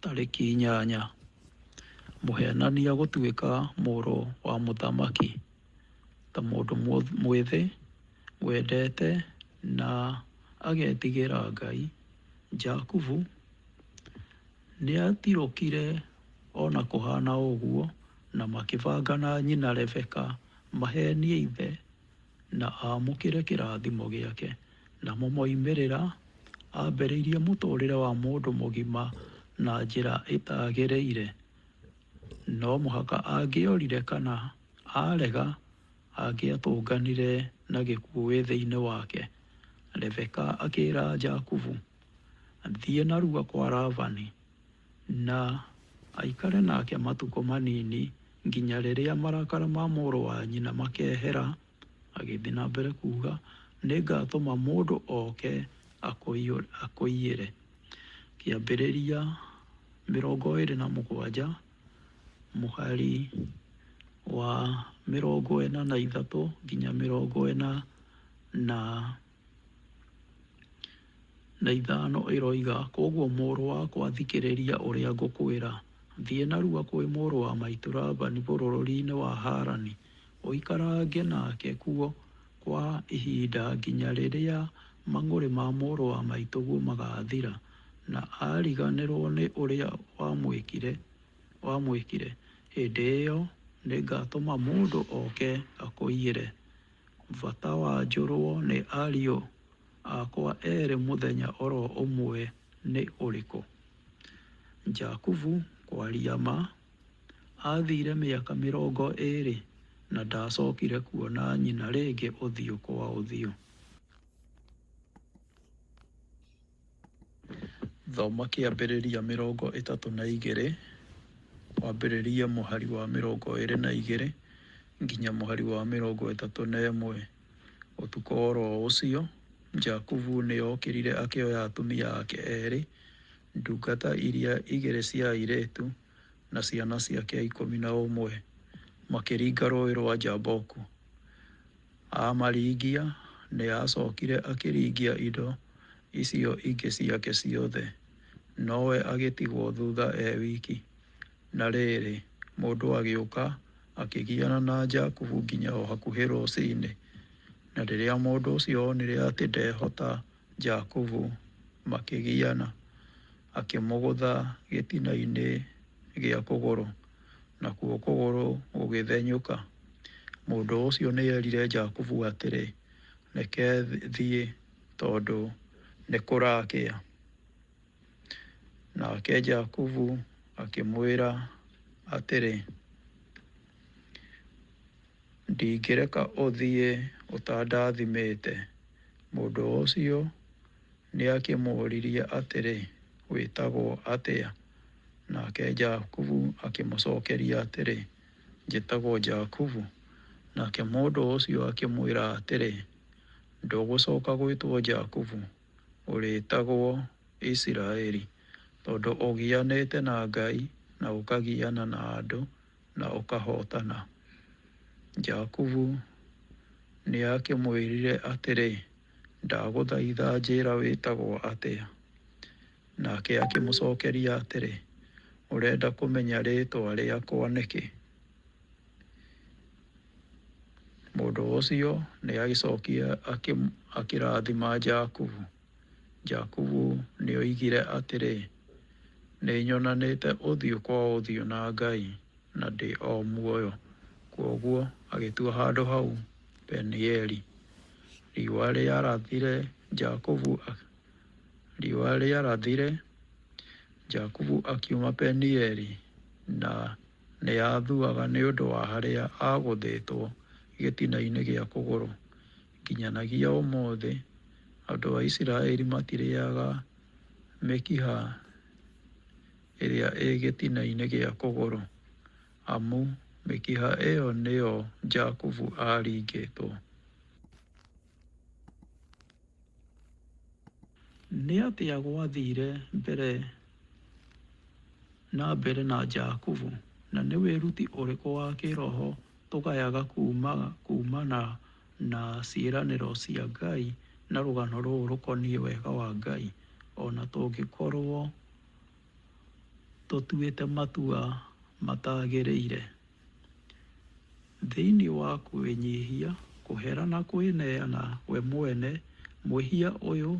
tarĩki 8, mũhenania gũtuĩka mũrũ wa mũthamaki. Ta mũndũ mwĩthĩ, wendete na agetigĩra Ngai, Jakubu nĩatirũkire ona kũhana ũguo, na makĩbanga na nyina Rebeka mahenie ithe na amũkĩre kĩrathimo gĩake. Namo moimĩrĩra, ambĩrĩirie mũtũũrĩre wa mũndũ mũgima na njĩra ĩtagĩrĩire. No mũhaka angĩorire kana arega, angĩatũnganire na gĩkuũ thĩinĩ wake. Rebeka akĩĩra Jakubu thiĩ narua kwa Labani na aikare nake matukũ manini nginya rĩrĩa marakara ma mũrũ wa nyina makehera. Agĩthiĩ na mbere kuuga, nĩngatũma mũndũ oke akũiyĩre. Kĩambĩrĩria 27 mũhari wa 43 nginya 45 ĩroiga, koguo mũrũ wakwa thikĩrĩria ũrĩa ngũkwĩra. Thiĩ narua kwĩ mũrũ wa maitũ Labani bũrũri-inĩ wa Harani, ũikarange nake kuo kwa ihinda nginya rĩrĩa mang'ũrĩ ma mũrũ wa maitũguo magathira, na ariganĩrwo nĩ ũrĩa wamwĩkire. Hĩndĩ ĩyo nĩngatũma mũndũ oke akũiyĩre. Bata wanjũrwo nĩ ariũ akwa erĩ mũthenya oro ũmwe nĩ ũrĩkũ? Jakubu kwaria ma, athire mĩaka 20 na ndacokire kuona nyina rĩngĩ ũthiũ kwa ũthiũ. Thoma kĩambĩrĩria 32 wambĩrĩrie mũhari wa 22 nginya mũhari wa 31. Ũtukũ oro ũcio Jakubu nĩokĩrire akĩoya atumia ake erĩ, ndungata iria 2 cia airĩtu na ciana ciake 11, makĩringa rũĩ rwa Jaboku. Amaringia nĩacokire akĩringia indo icio ingĩ ciake ciothe, nowe agĩtigwo thutha wiki. Na rĩrĩ, mũndũ agĩũka akĩgiana na Jakubu nginya o hakuhĩ rũcinĩ. Na rĩrĩa mũndũ ũcio onire atĩ ndehota Jakubu, makĩgiana, akĩmũgũtha gĩtina-inĩ gĩa kũgũrũ, nakuo kũgũrũ gũgĩthenyũka. Mũndũ ũcio nĩerire Jakubu atĩrĩ, reke thiĩ tondũ nĩkũrakĩa. Nake Jakubu akĩmwĩra atĩrĩ, ndingĩreka ũthiĩ ũtandathimĩte. Mũndũ ũcio nĩakĩmũririe atĩrĩ, wĩtagwo atĩa? Nake Jakubu akĩmũcokeria atĩrĩ, njĩtagwo Jakubu. Nake mũndũ ũcio akĩmwĩra atĩrĩ, ndũgũcoka gwĩtwo Jakubu, ũrĩtagwo Isiraeli, tondũ ũgianĩte na Ngai na ũkagiana na andũ na ũkahotana. Jakubu nĩakĩmwĩrire atĩrĩ, ndagũthaitha njĩra wĩtagwo atĩa? Nake akĩmũcokeria atĩrĩ, ũrenda kũmenya rĩtwa rĩakwa nĩkĩ? Mũndũ ũcio nĩagĩcokire akĩrathima Jakubu. Jakubu nĩoigire atĩrĩ, nĩnyonanĩte ũthiũ kwa ũthiũ na Ngai na ndĩ o muoyo. Kuoguo agĩtua handũ hau Penieli. Riũa rĩarathire, Jakubu akiuma Penieli na nĩathuaga nĩũndũ wa harĩa agũthĩtwo gĩtina-inĩ gĩa kũgũrũ. Nginyanagia ũmũthĩ andũ a Isiraeli matirĩaga mĩkiha ĩrĩa ĩ gĩtina-inĩ gĩa kũgũrũ, amu mĩkiha ĩyo nĩyo Jakubu aringĩtwo. Nĩ atĩa gwathire na mbere na Jakubu, na nĩ wĩruti ũrĩkũ wa kĩroho tũgayaga kumana na ciĩranĩro cia Ngai na rũgano rũrũ rũkoniĩ wega wa Ngai, ona tũngĩkorwo tũtuĩte matua matagĩrĩire? Thĩinĩ wa kwĩnyihia, kũherana, kwĩneana we mwene, mwĩhia ũyũ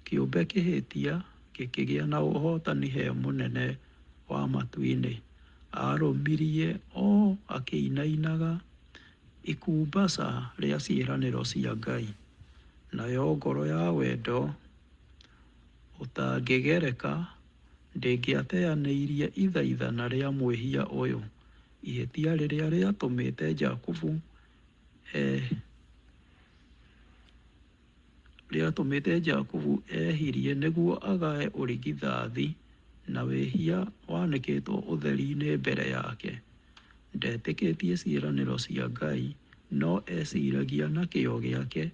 kĩũmbe kĩhĩtia gĩkĩgĩa na ũhotani he mũnene wa matu-inĩ. Arũmirie o akĩinainaga ikumbaca rĩa ciĩranĩro cia Ngai. Nayo ngoro ya wendo ũtangĩgereka ndĩngĩateanĩirie ithaithana rĩa mwĩhia ũyũ. Ihĩtia rĩrĩa rĩatũmĩte Jakubu ehirie nĩguo agae ũrigithathi, na wĩhia wanĩkĩtwo ũtheri-inĩ mbere yake. Ndetĩkĩtie ciĩranĩro cia Ngai, no eciragia na kĩyo gĩake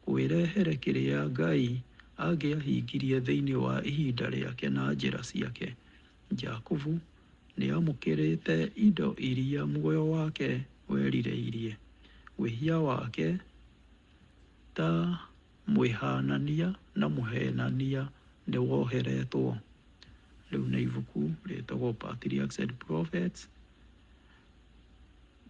kwĩrehere kĩrĩa Ngai angĩahingirie thĩinĩ wa ihinda rĩake na njĩra ciake. Jakubu nĩamũkĩrĩte indo iria muoyo wake werirĩirie. Wĩhia wake ta mwĩhanania na mũhenania nĩwoheretwo. Rĩu nĩ ibuku rĩtagwo Patriarchs and Prophets,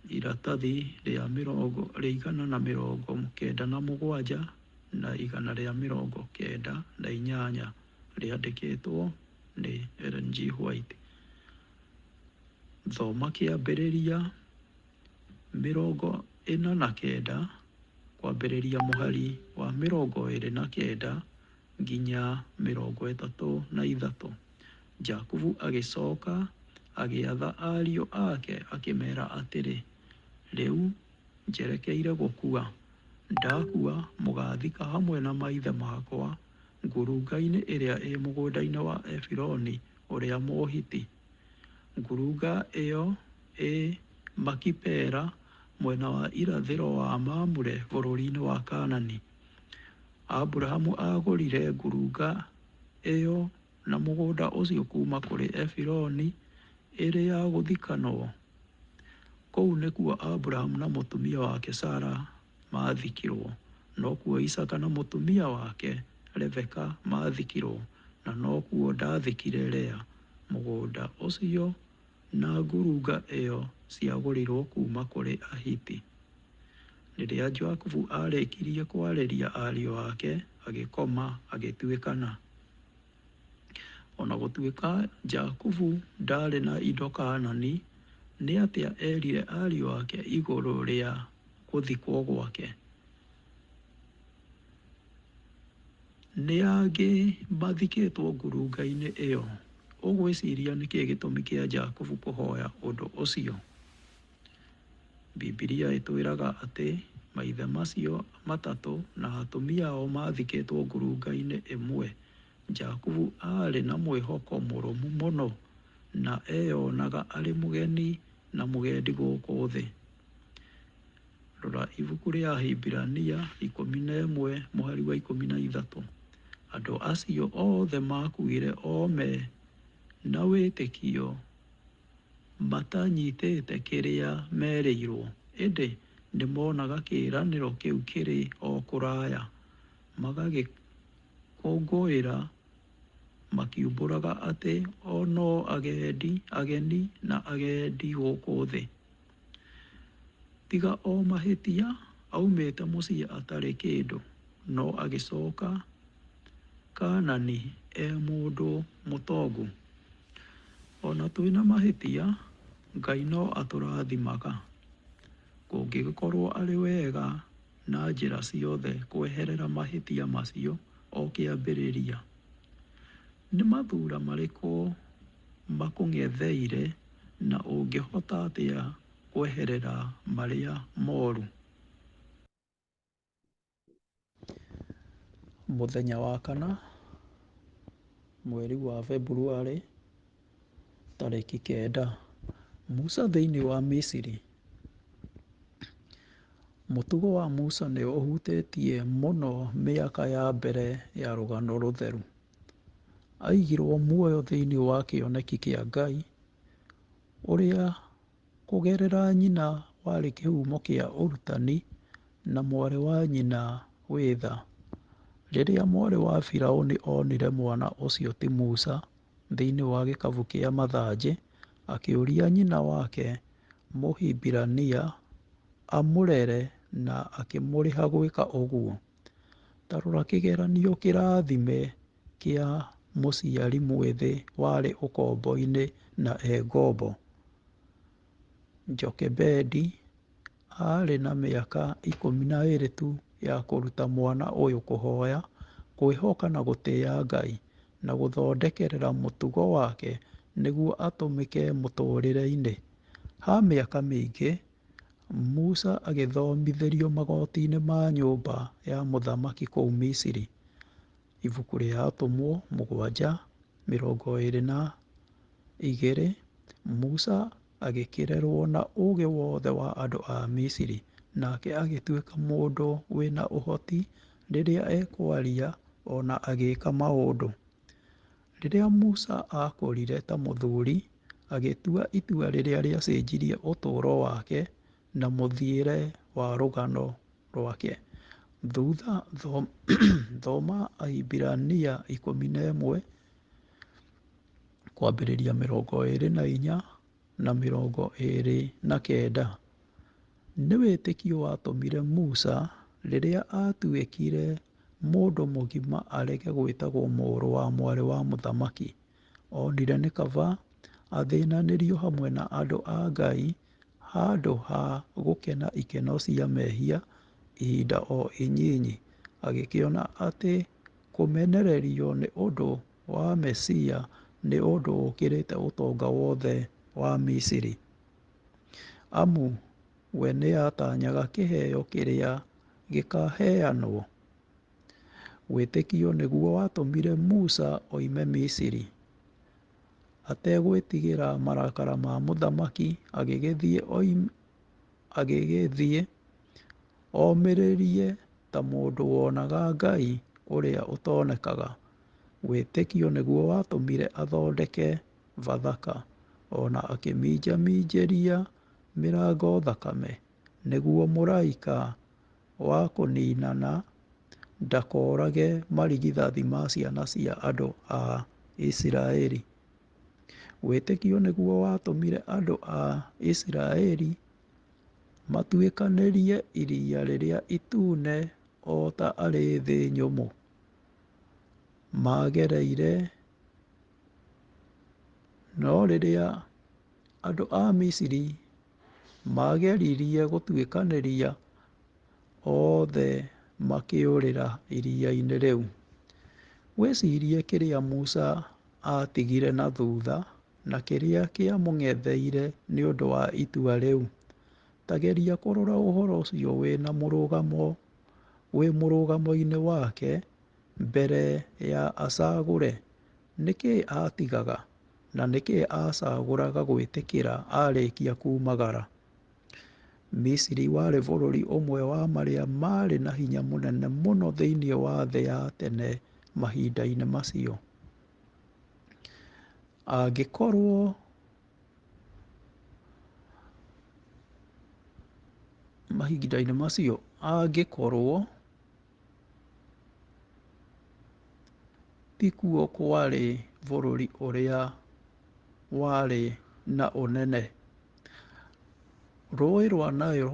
iratathi rĩa 197 na 198, rĩandĩkĩtwo nĩ Ellen G. White. Thoma kĩambĩrĩria 49 kwambĩrĩria mũhari wa 29 nginya 33. Jakubu agĩcoka agĩatha ariũ ake akĩmera atĩrĩ, rĩu njerekeire gũkua. Ndakua mũgathika hamwe na maithe makwa ngurunga-inĩ ĩrĩa ĩ mũgũnda-inĩ wa Efironi ũrĩa Mũhiti. Ngurunga ĩyo ĩ Makipela mwena wa irathĩro wa Mamure bũrũri-inĩ wa Kaanani. Aburahamu agũrire ngurunga ĩyo na mũgũnda ũcio kuma kũrĩ Efironi ĩrĩ ya gũthikanwo. Kũu nĩkuo Aburahamu na mũtumia wake Sara maathikirwo, nokuo Isaka na mũtumia wake Rebeka maathikirwo, na nokuo ndathikire Lea. Mũgũnda ũcio na ngurunga ĩyo ciagũrirwo kuma kũrĩ Ahiti. Rĩrĩa Jakubu arĩkirie kwarĩria ariũ ake, agĩkoma agĩtuĩkana. Ona gũtuĩka Jakubu ndarĩ na indo Kaanani, nĩ atĩa erire ariũ ake igũrũ rĩa gũthikwo gwake? Nĩ angĩ mathikĩtwo ngurunga-inĩ ĩyo. Ũgwĩciria nĩ kĩĩ gĩtũmi kĩa Jakubu kũhoya ũndũ ũcio? Bibilia ĩtwĩraga atĩ maithe macio matatũ na atumia ao mathikĩtwo ngurunga-inĩ ĩmwe. Jakubu arĩ na mwĩhoko mũrũmu mũno na eyonaga arĩ mũgeni na mũgendi gũkũ thĩ. Rora ibuku rĩa Ahibirania 11 mũhari wa 13. Andũ acio othe makuire me na wĩtĩkio matanyitĩte kĩrĩa merĩirwo, ĩndĩ nĩ monaga kĩĩranĩro kĩu kĩrĩ o kũraya, magagĩkũngũĩra makiumbũraga atĩ o no ageni na agendi gũkũ thĩ. Tiga o mahĩtia, aumĩte mũciĩ atarĩ kĩndũ, no agĩcoka Kaanani mũndũ mũtongu. Ona twĩna mahĩtia, Ngai no atũrathimaga. Kũngĩgĩkorwo arĩ wega na njĩra ciothe kweherera mahĩtia macio o kĩambĩrĩria. Nĩ mathuura marĩkũ makũng'etheire na ũngĩhota atĩa kweherera marĩa moru? Mũthenya wa kana, mweri wa Februarĩ, tarĩki 9. Musa thĩinĩ wa Misiri. Mũtugo wa Musa nĩ ũhutĩtie mũno mĩaka ya mbere ya rũgano rũtheru. Aigirwo muoyo thĩinĩ wa kĩoneki kĩa Ngai, ũrĩa kũgerera nyina warĩ kĩhumo kĩa ũrutani na mwarĩ wa nyina wĩtha. Rĩrĩa mwarĩ wa Firaũni onire mwana ũcio ti Musa thĩinĩ wa gĩkabũ kĩa mathanjĩ, akĩũria nyina wake Mũhibirania amũrere na akĩmũrĩha gwĩka ũguo. Ta rora kĩgeranio kĩrathime kĩa mũciari mwĩthĩ warĩ ũkombo-inĩ na ngombo. Jokebedi arĩ na mĩaka 12 tu ya kũruta mwana ũyũ kũhoya, kwĩhoka na gũtĩĩa Ngai na gũthondekerera mũtugo wake nĩguo atũmĩke mũtũrĩre-inĩ. Ha mĩaka mĩingĩ, Musa agĩthomithĩrio magoti-inĩ ma nyũmba ya mũthamaki kũu Misiri. Ibuku rĩa Atũmwo 7:22. Musa agĩkĩrerwo na ũũgĩ wothe wa andũ a Misiri, nake agĩtuĩka mũndũ wĩna ũhoti rĩrĩa ekwaria ona agĩĩka maũndũ. Rĩrĩa Musa akũrire ta mũthuri, agĩtua itua rĩrĩa rĩacenjirie ũtũũro wake na mũthiĩre wa rũgano rwake. Thutha thoma Ahibirania 11 kwambĩrĩria 24 na 29. Nĩ wĩtĩkio watũmire Musa, rĩrĩa atuĩkire mũndũ mũgima, arege gwĩtagwo mũrũ wa mwarĩ wa mũthamaki. Onire nĩ kaba athĩnanĩrio hamwe na andũ a Ngai handũ ha gũkena ikeno cia mehia ihinda o inyinyi. Agĩkĩona atĩ kũmenererio nĩ ũndũ wa Mesia nĩ ũndũ ũkĩrĩte ũtonga wothe wa Misiri. Amu we nĩ atanyaga kĩheo kĩrĩa gĩkaheanwo. Wĩtĩkio nĩguo watũmire Musa oime Misiri, ategwĩtigĩra marakara ma mũthamaki, agĩgĩthiĩ omĩrĩrie ta mũndũ wonaga Ngai ũrĩa ũtonekaga. Wĩtĩkio nĩguo watũmire athondeke Bathaka, ona akĩminjaminjĩria mĩrango thakame, nĩguo mũraika wa kũninana ndakorage marigithathi ma ciana cia andũ a Isiraeli. Wĩtĩkio nĩguo watũmire andũ a Isiraeli matuĩkanĩrie iria rĩrĩa itune o ta arĩ thĩ nyũmũ. Magereire, no rĩrĩa andũ a Misiri mageririe gũtuĩkanĩria, othe makĩũrĩra iria-inĩ rĩu. Wĩcirie kĩrĩa Musa atigire na thutha na kĩrĩa kĩamũng'etheire nĩ ũndũ wa itua rĩu. Ta geria kũrora ũhoro ũcio wĩ mũrũgamo-inĩ wake mbere ya acagũre. Nĩkĩĩ atigaga na nĩkĩĩ acagũraga gwĩtĩkĩra arĩkia kumagara? Misiri warĩ bũrũri ũmwe wa marĩa marĩ na hinya mũnene mũno thĩinĩ wa thĩ ya tene mahinda-inĩ macio. Angĩkorwo tikuo kwarĩ bũrũri ũrĩa warĩ na ũnene. Rũĩ rwa Nile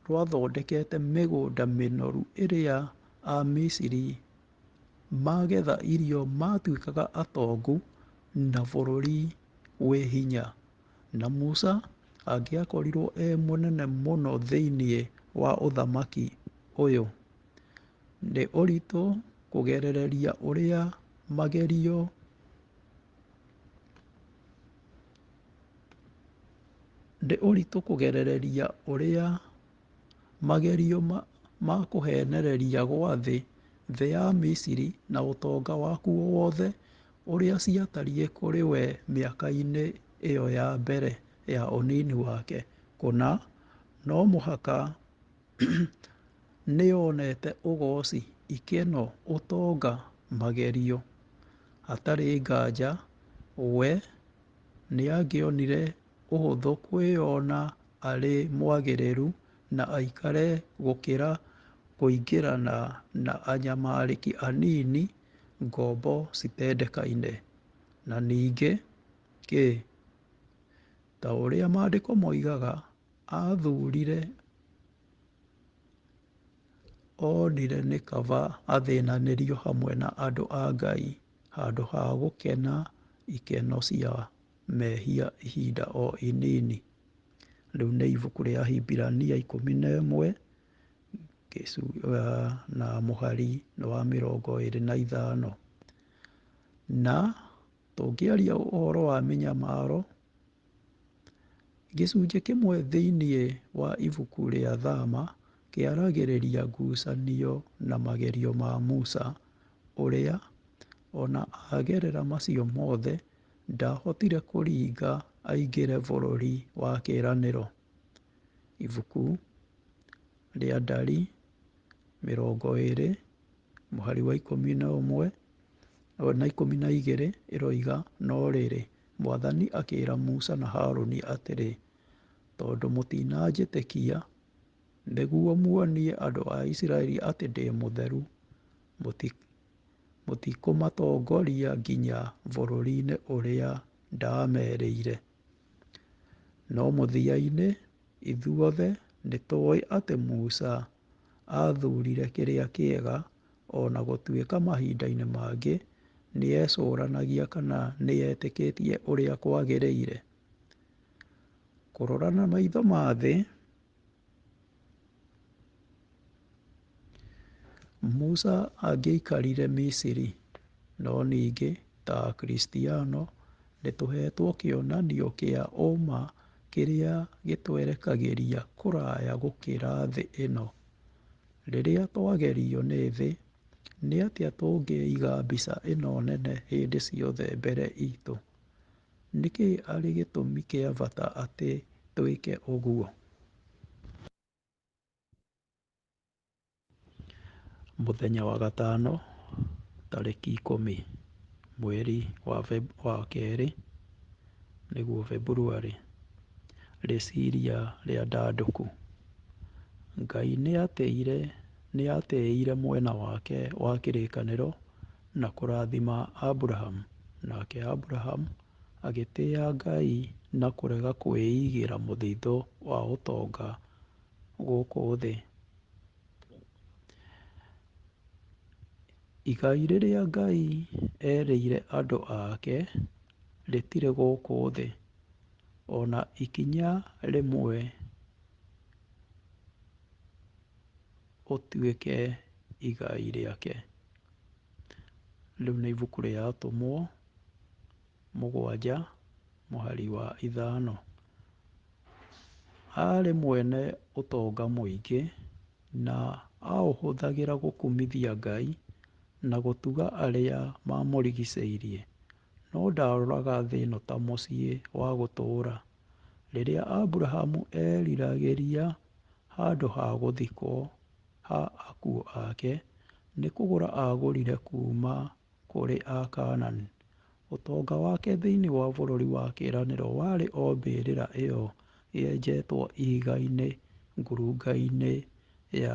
rwathondekete mĩgũnda mĩnoru ĩrĩa a Misiri magetha irio matuĩkaga atongu na bũrũri wĩ hinya. Na Musa angĩakorirwo e mũnene mũno thĩinĩ wa ũthamaki ũyũ. Nĩ ũritũ kũgereria ũrĩa magerio ma kũhenereria gwa thĩ ya Misiri na ũtonga wakuo wothe ũrĩa ciatariĩ kũrĩ we mĩaka-inĩ ĩyo ya mbere ya ũnini wake. Kũna no mũhaka nĩonete ũgoci, ikeno, ũtonga, magerio. Hatarĩ nganja we nĩangĩonire ũhũthũ kwĩona arĩ mwagĩrĩru na aikare gũkĩra kũingĩrana na anyamarĩki anini ngombo citendekaine. Na ningĩ ta ũrĩa maandĩko moigaga, onire nĩ kaba athĩnanĩrio hamwe na andũ a Ngai handũ ha gũkena ikeno cia mehia ihinda o inini. Rĩu nĩ ibuku rĩa Ahibirania 11 na mũhari nĩ wa 25. Na tũngĩaria ũhoro wa mĩnyamaro, gĩcunjĩ kĩmwe thĩinĩ wa ibuku rĩa Thama kĩaragĩrĩria ngucanio na magerio ma Musa, ũrĩa ona agerera macio mothe ndahotire kũringa aingĩre bũrũri wa kĩĩranĩro. Ibuku rĩa Ndari 20 mũhari wa 11 na 12 ĩroiga, no rĩrĩ Mwathani akĩĩra Musa na Harũni atĩrĩ, tondũ mũtinanjĩtĩkia nĩguo muonie andũ a Isiraeli atĩ ndĩ mũtheru, mũtikũmatongoria nginya bũrũri-inĩ ũrĩa ndamerĩire. No mũthia-inĩ ithuothe nĩtũĩ atĩ Musa athurire kĩrĩa kĩega, ona gũtuĩka mahinda-inĩ mangĩ nĩecũranagia kana nĩetĩkĩtie ũrĩa kwagĩrĩire. Kũrora na maitho ma thĩ, Musa angĩaikarire Misiri, no ningĩ ta Akristiano nĩtũhetwo kĩonanio kĩa ũma kĩrĩa gĩtwerekagĩria kũraya gũkĩra thĩ ĩno. Rĩrĩa twagerio nĩ thĩ, nĩ atĩa tũngĩiga mbica ĩno nene hĩndĩ ciothe mbere itũ? Nĩ kĩĩ arĩ gĩtũmi kĩa bata atĩ twĩke ũguo? Mũthenya wa gatano, tarĩki 10 mweri wa kerĩ, nĩguo Februarĩ. Rĩciria rĩa ndandũku. Ngai nĩ atĩĩire mwena wake wa kĩrĩkanĩro na kũrathima Aburahamu, nake Aburahamu agĩtĩĩa Ngai na kũrega kwĩigĩra mũthithũ wa ũtonga gũkũ thĩ. Igai rĩrĩa Ngai erĩire andũ ake rĩtirĩ gũkũ thĩ, ona ikinya rĩmwe ũtuĩke igai rĩake. Rĩu nĩ ibuku rĩa Atũmwo 7:5. Arĩ mwene ũtonga mũingĩ na aũhũthagĩra gũkumithia Ngai na gũtuga arĩa mamũrigicĩirie, no ndaroraga thĩ ĩno ta mũciĩ wa gũtũũra. Rĩrĩa Aburahamu eriragĩria handũ ha gũthikwo ha akuũ ake, nĩ kũgũra agũrire kuuma kũrĩ Akaanani. Ũtonga wake thĩinĩ wa bũrũri wa kĩĩranĩro warĩ o mbĩrĩra ĩyo yenjetwo ihiga-inĩ ngurunga-inĩ ya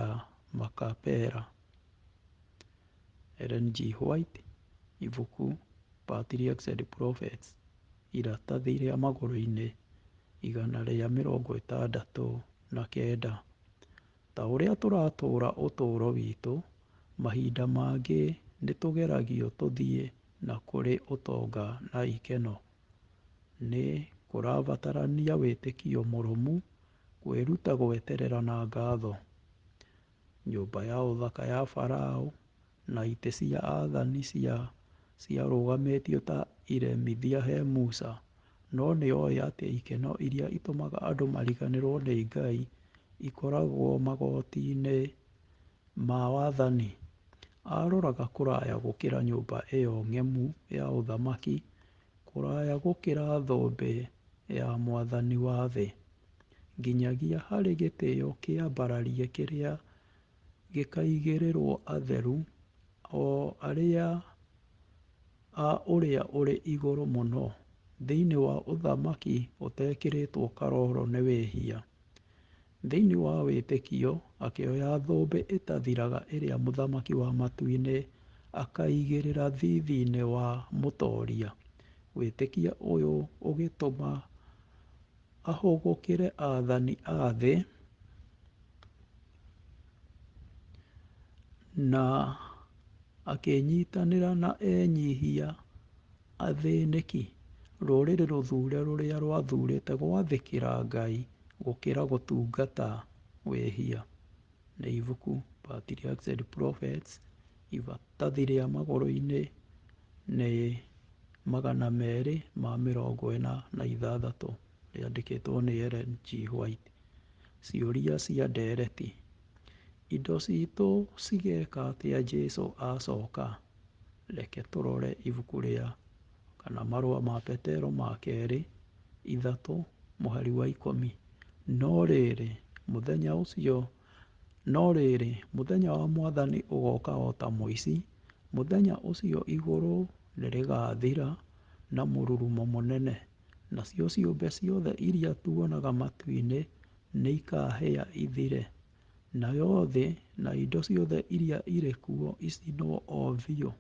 Makapela. Ellen G. White, ibuku Patriarchs and Prophets, iratathi rĩa magũrũ-inĩ 169. Ta ũrĩa tũratũũra ũtũũro witũ, mahinda mangĩ nĩ tũgeragio tũthiĩ na kũrĩ ũtonga na ikeno. Nĩ kũrabatarania wĩtĩkio mũrũmu, kwĩruta gweterera na ngatho. Nyũmba ya ũthaka ya Faraũ na itĩ cia aathani ciarũgamĩtio ta iremithia he Musa, no nĩoĩ atĩ ikeno iria itũmaga andũ mariganĩrwo nĩ Ngai ikoragwo magoti-inĩ ma wathani. Aroraga kũraya gũkĩra nyũmba ĩyo ng'emu ya ũthamaki, kũraya gũkĩra thũmbĩ ya mwathani wa thĩ, nginyagia harĩ gĩtĩĩo kĩambararie kĩrĩa gĩkaigĩrĩrwo atheru, o arĩa a ũrĩa ũrĩ igũrũ mũno, thĩinĩ wa ũthamaki ũtekĩrĩtwo karoro nĩ wĩhia. Thĩinĩ wa wĩtĩkio, akĩoya thũmbĩ ĩtathiraga ĩrĩa mũthamaki wa matu-inĩ akaigĩrĩra thithi-inĩ wa mũtooria. Wĩtĩkia ũyũ ũgĩtũma ahũgũkĩre aathani a thĩ na akĩnyitanĩra na enyihia athĩnĩki, rũrĩrĩ rũthure rũrĩa rwathuurĩte gwathĩkĩra Ngai gũkĩra gũtungata wĩhia. Nĩ ibuku Patriarchs and Prophets, iratathi rĩa magũrũ-inĩ nĩ 246, rĩandĩkĩtwo nĩ Ellen G. White. Ciũria cia ndeereti. Indo citũ cigeka atĩa Jesũ acoka? Reke tũrore ibuku rĩa kana marũa ma Petero ma kerĩ 3:10. No rĩrĩ, mũthenya wa Mwathani ũgooka o ta mũici, mũthenya ũcio igũrũ nĩrĩgathira na mũrurumo mũnene, nacio ciũmbe ciothe iria tuonaga matu-inĩ nĩikahĩa ithire, nayo thĩ na indo ciothe iria irĩ kuo icinwo o biũ.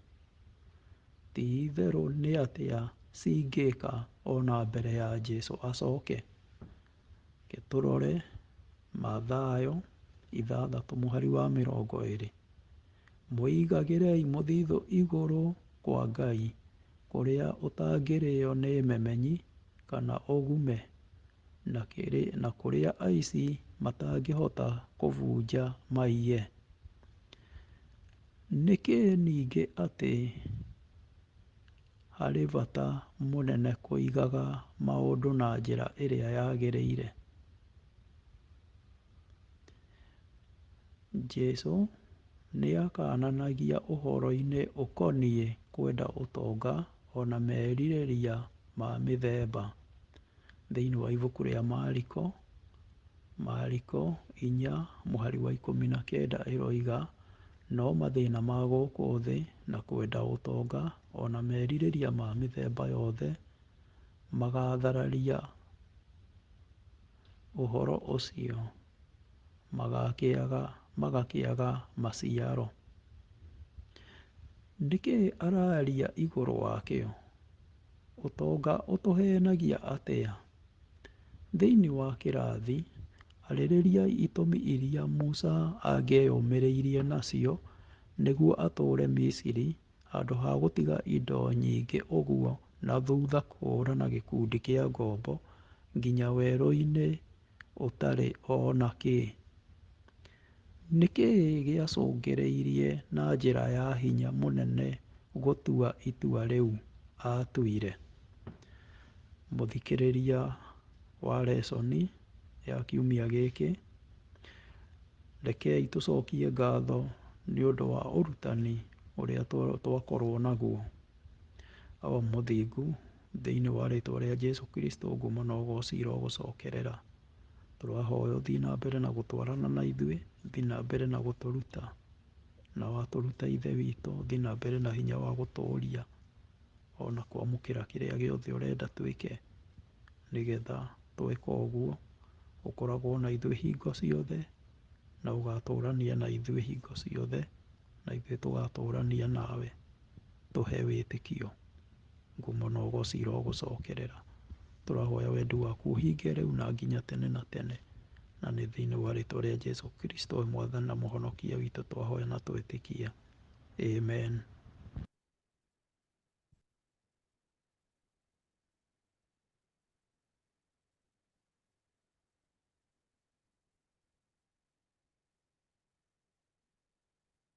Ti-itherũ nĩ atĩa cingĩka o na mbere ya Jesũ acooke? Reke tũrore Mathayo 6:20. Mwĩigagĩrei mũthithũ igũrũ kwa Ngai, kũrĩa ũtangĩrĩĩo nĩ memenyi kana ũgume, na kũrĩa aici matangĩhota kũbunja maiye. Nĩ kĩĩ ningĩ atĩ harĩ bata mũnene kũigaga maũndũ na njĩra ĩrĩa yagĩrĩire? Jesũ nĩ akananagia ũhoro-inĩ ũkoniĩ kwenda ũtonga ona merirĩria ma mĩthemba. Thĩinĩ wa ibuku rĩa Mariko, Mariko 4:19 ĩroiga, no mathĩna ma gũkũ thĩ na kwenda ũtonga ona merirĩria ma mĩthemba yothe magathararia ũhoro ũcio, magakĩaga maciaro. Nĩkĩĩ araria igũrũ wakĩo? Ũtonga ũtũhenagia atĩa? Thĩinĩ wa kĩrathi, arĩrĩria itũmi iria Musa angĩeyũmĩrĩirie nacio nĩguo atũũre Misiri handũ ha gũtiga indo nyingĩ ũguo na thutha kũhũrana gĩkundi kĩa ngombo nginya werũ-inĩ ũtarĩ ona kĩ. Nĩkĩĩ gĩacũngĩrĩirie na njĩra ya hinya mũnene gũtua itua rĩu atuire? Mũthikĩrĩria wa lesoni ya kiumia gĩkĩ, rekei tũcokie ngatho nĩ ũndũ wa ũrutani ũrĩa twakorwo naguo wa mũthingu thĩinĩ wa rĩtwa rĩa Jesũ Kristo, ngumo na ũgooci irogũcokerera. Tũrahoya ũthiĩ na mbere na gũtwarana na ithuĩ, ũthiĩ na mbere na gũtũruta, na watũruta Ithe witũ, ũthiĩ na mbere na hinya wa gũtũũria ona kwamũkĩra kĩrĩa gĩothe ũrenda twĩke, nĩgetha tweka ũguo ũkoragwo na ithuĩ hingo ciothe na ũgatũũrania na ithuĩ hingo ciothe, na ithuĩ tũgatũũrania nawe. Tũhe wĩtĩkio, ngumo na ũgooci irogũcokerera. Tũrahoya wendi waku ũhinge rĩu na nginya tene na tene, na nĩ thĩinĩ wa rĩtwa rĩa Jesũ Kristo we Mwathani na Mũhonokia witũ twahoya na twĩtĩkia. Amen.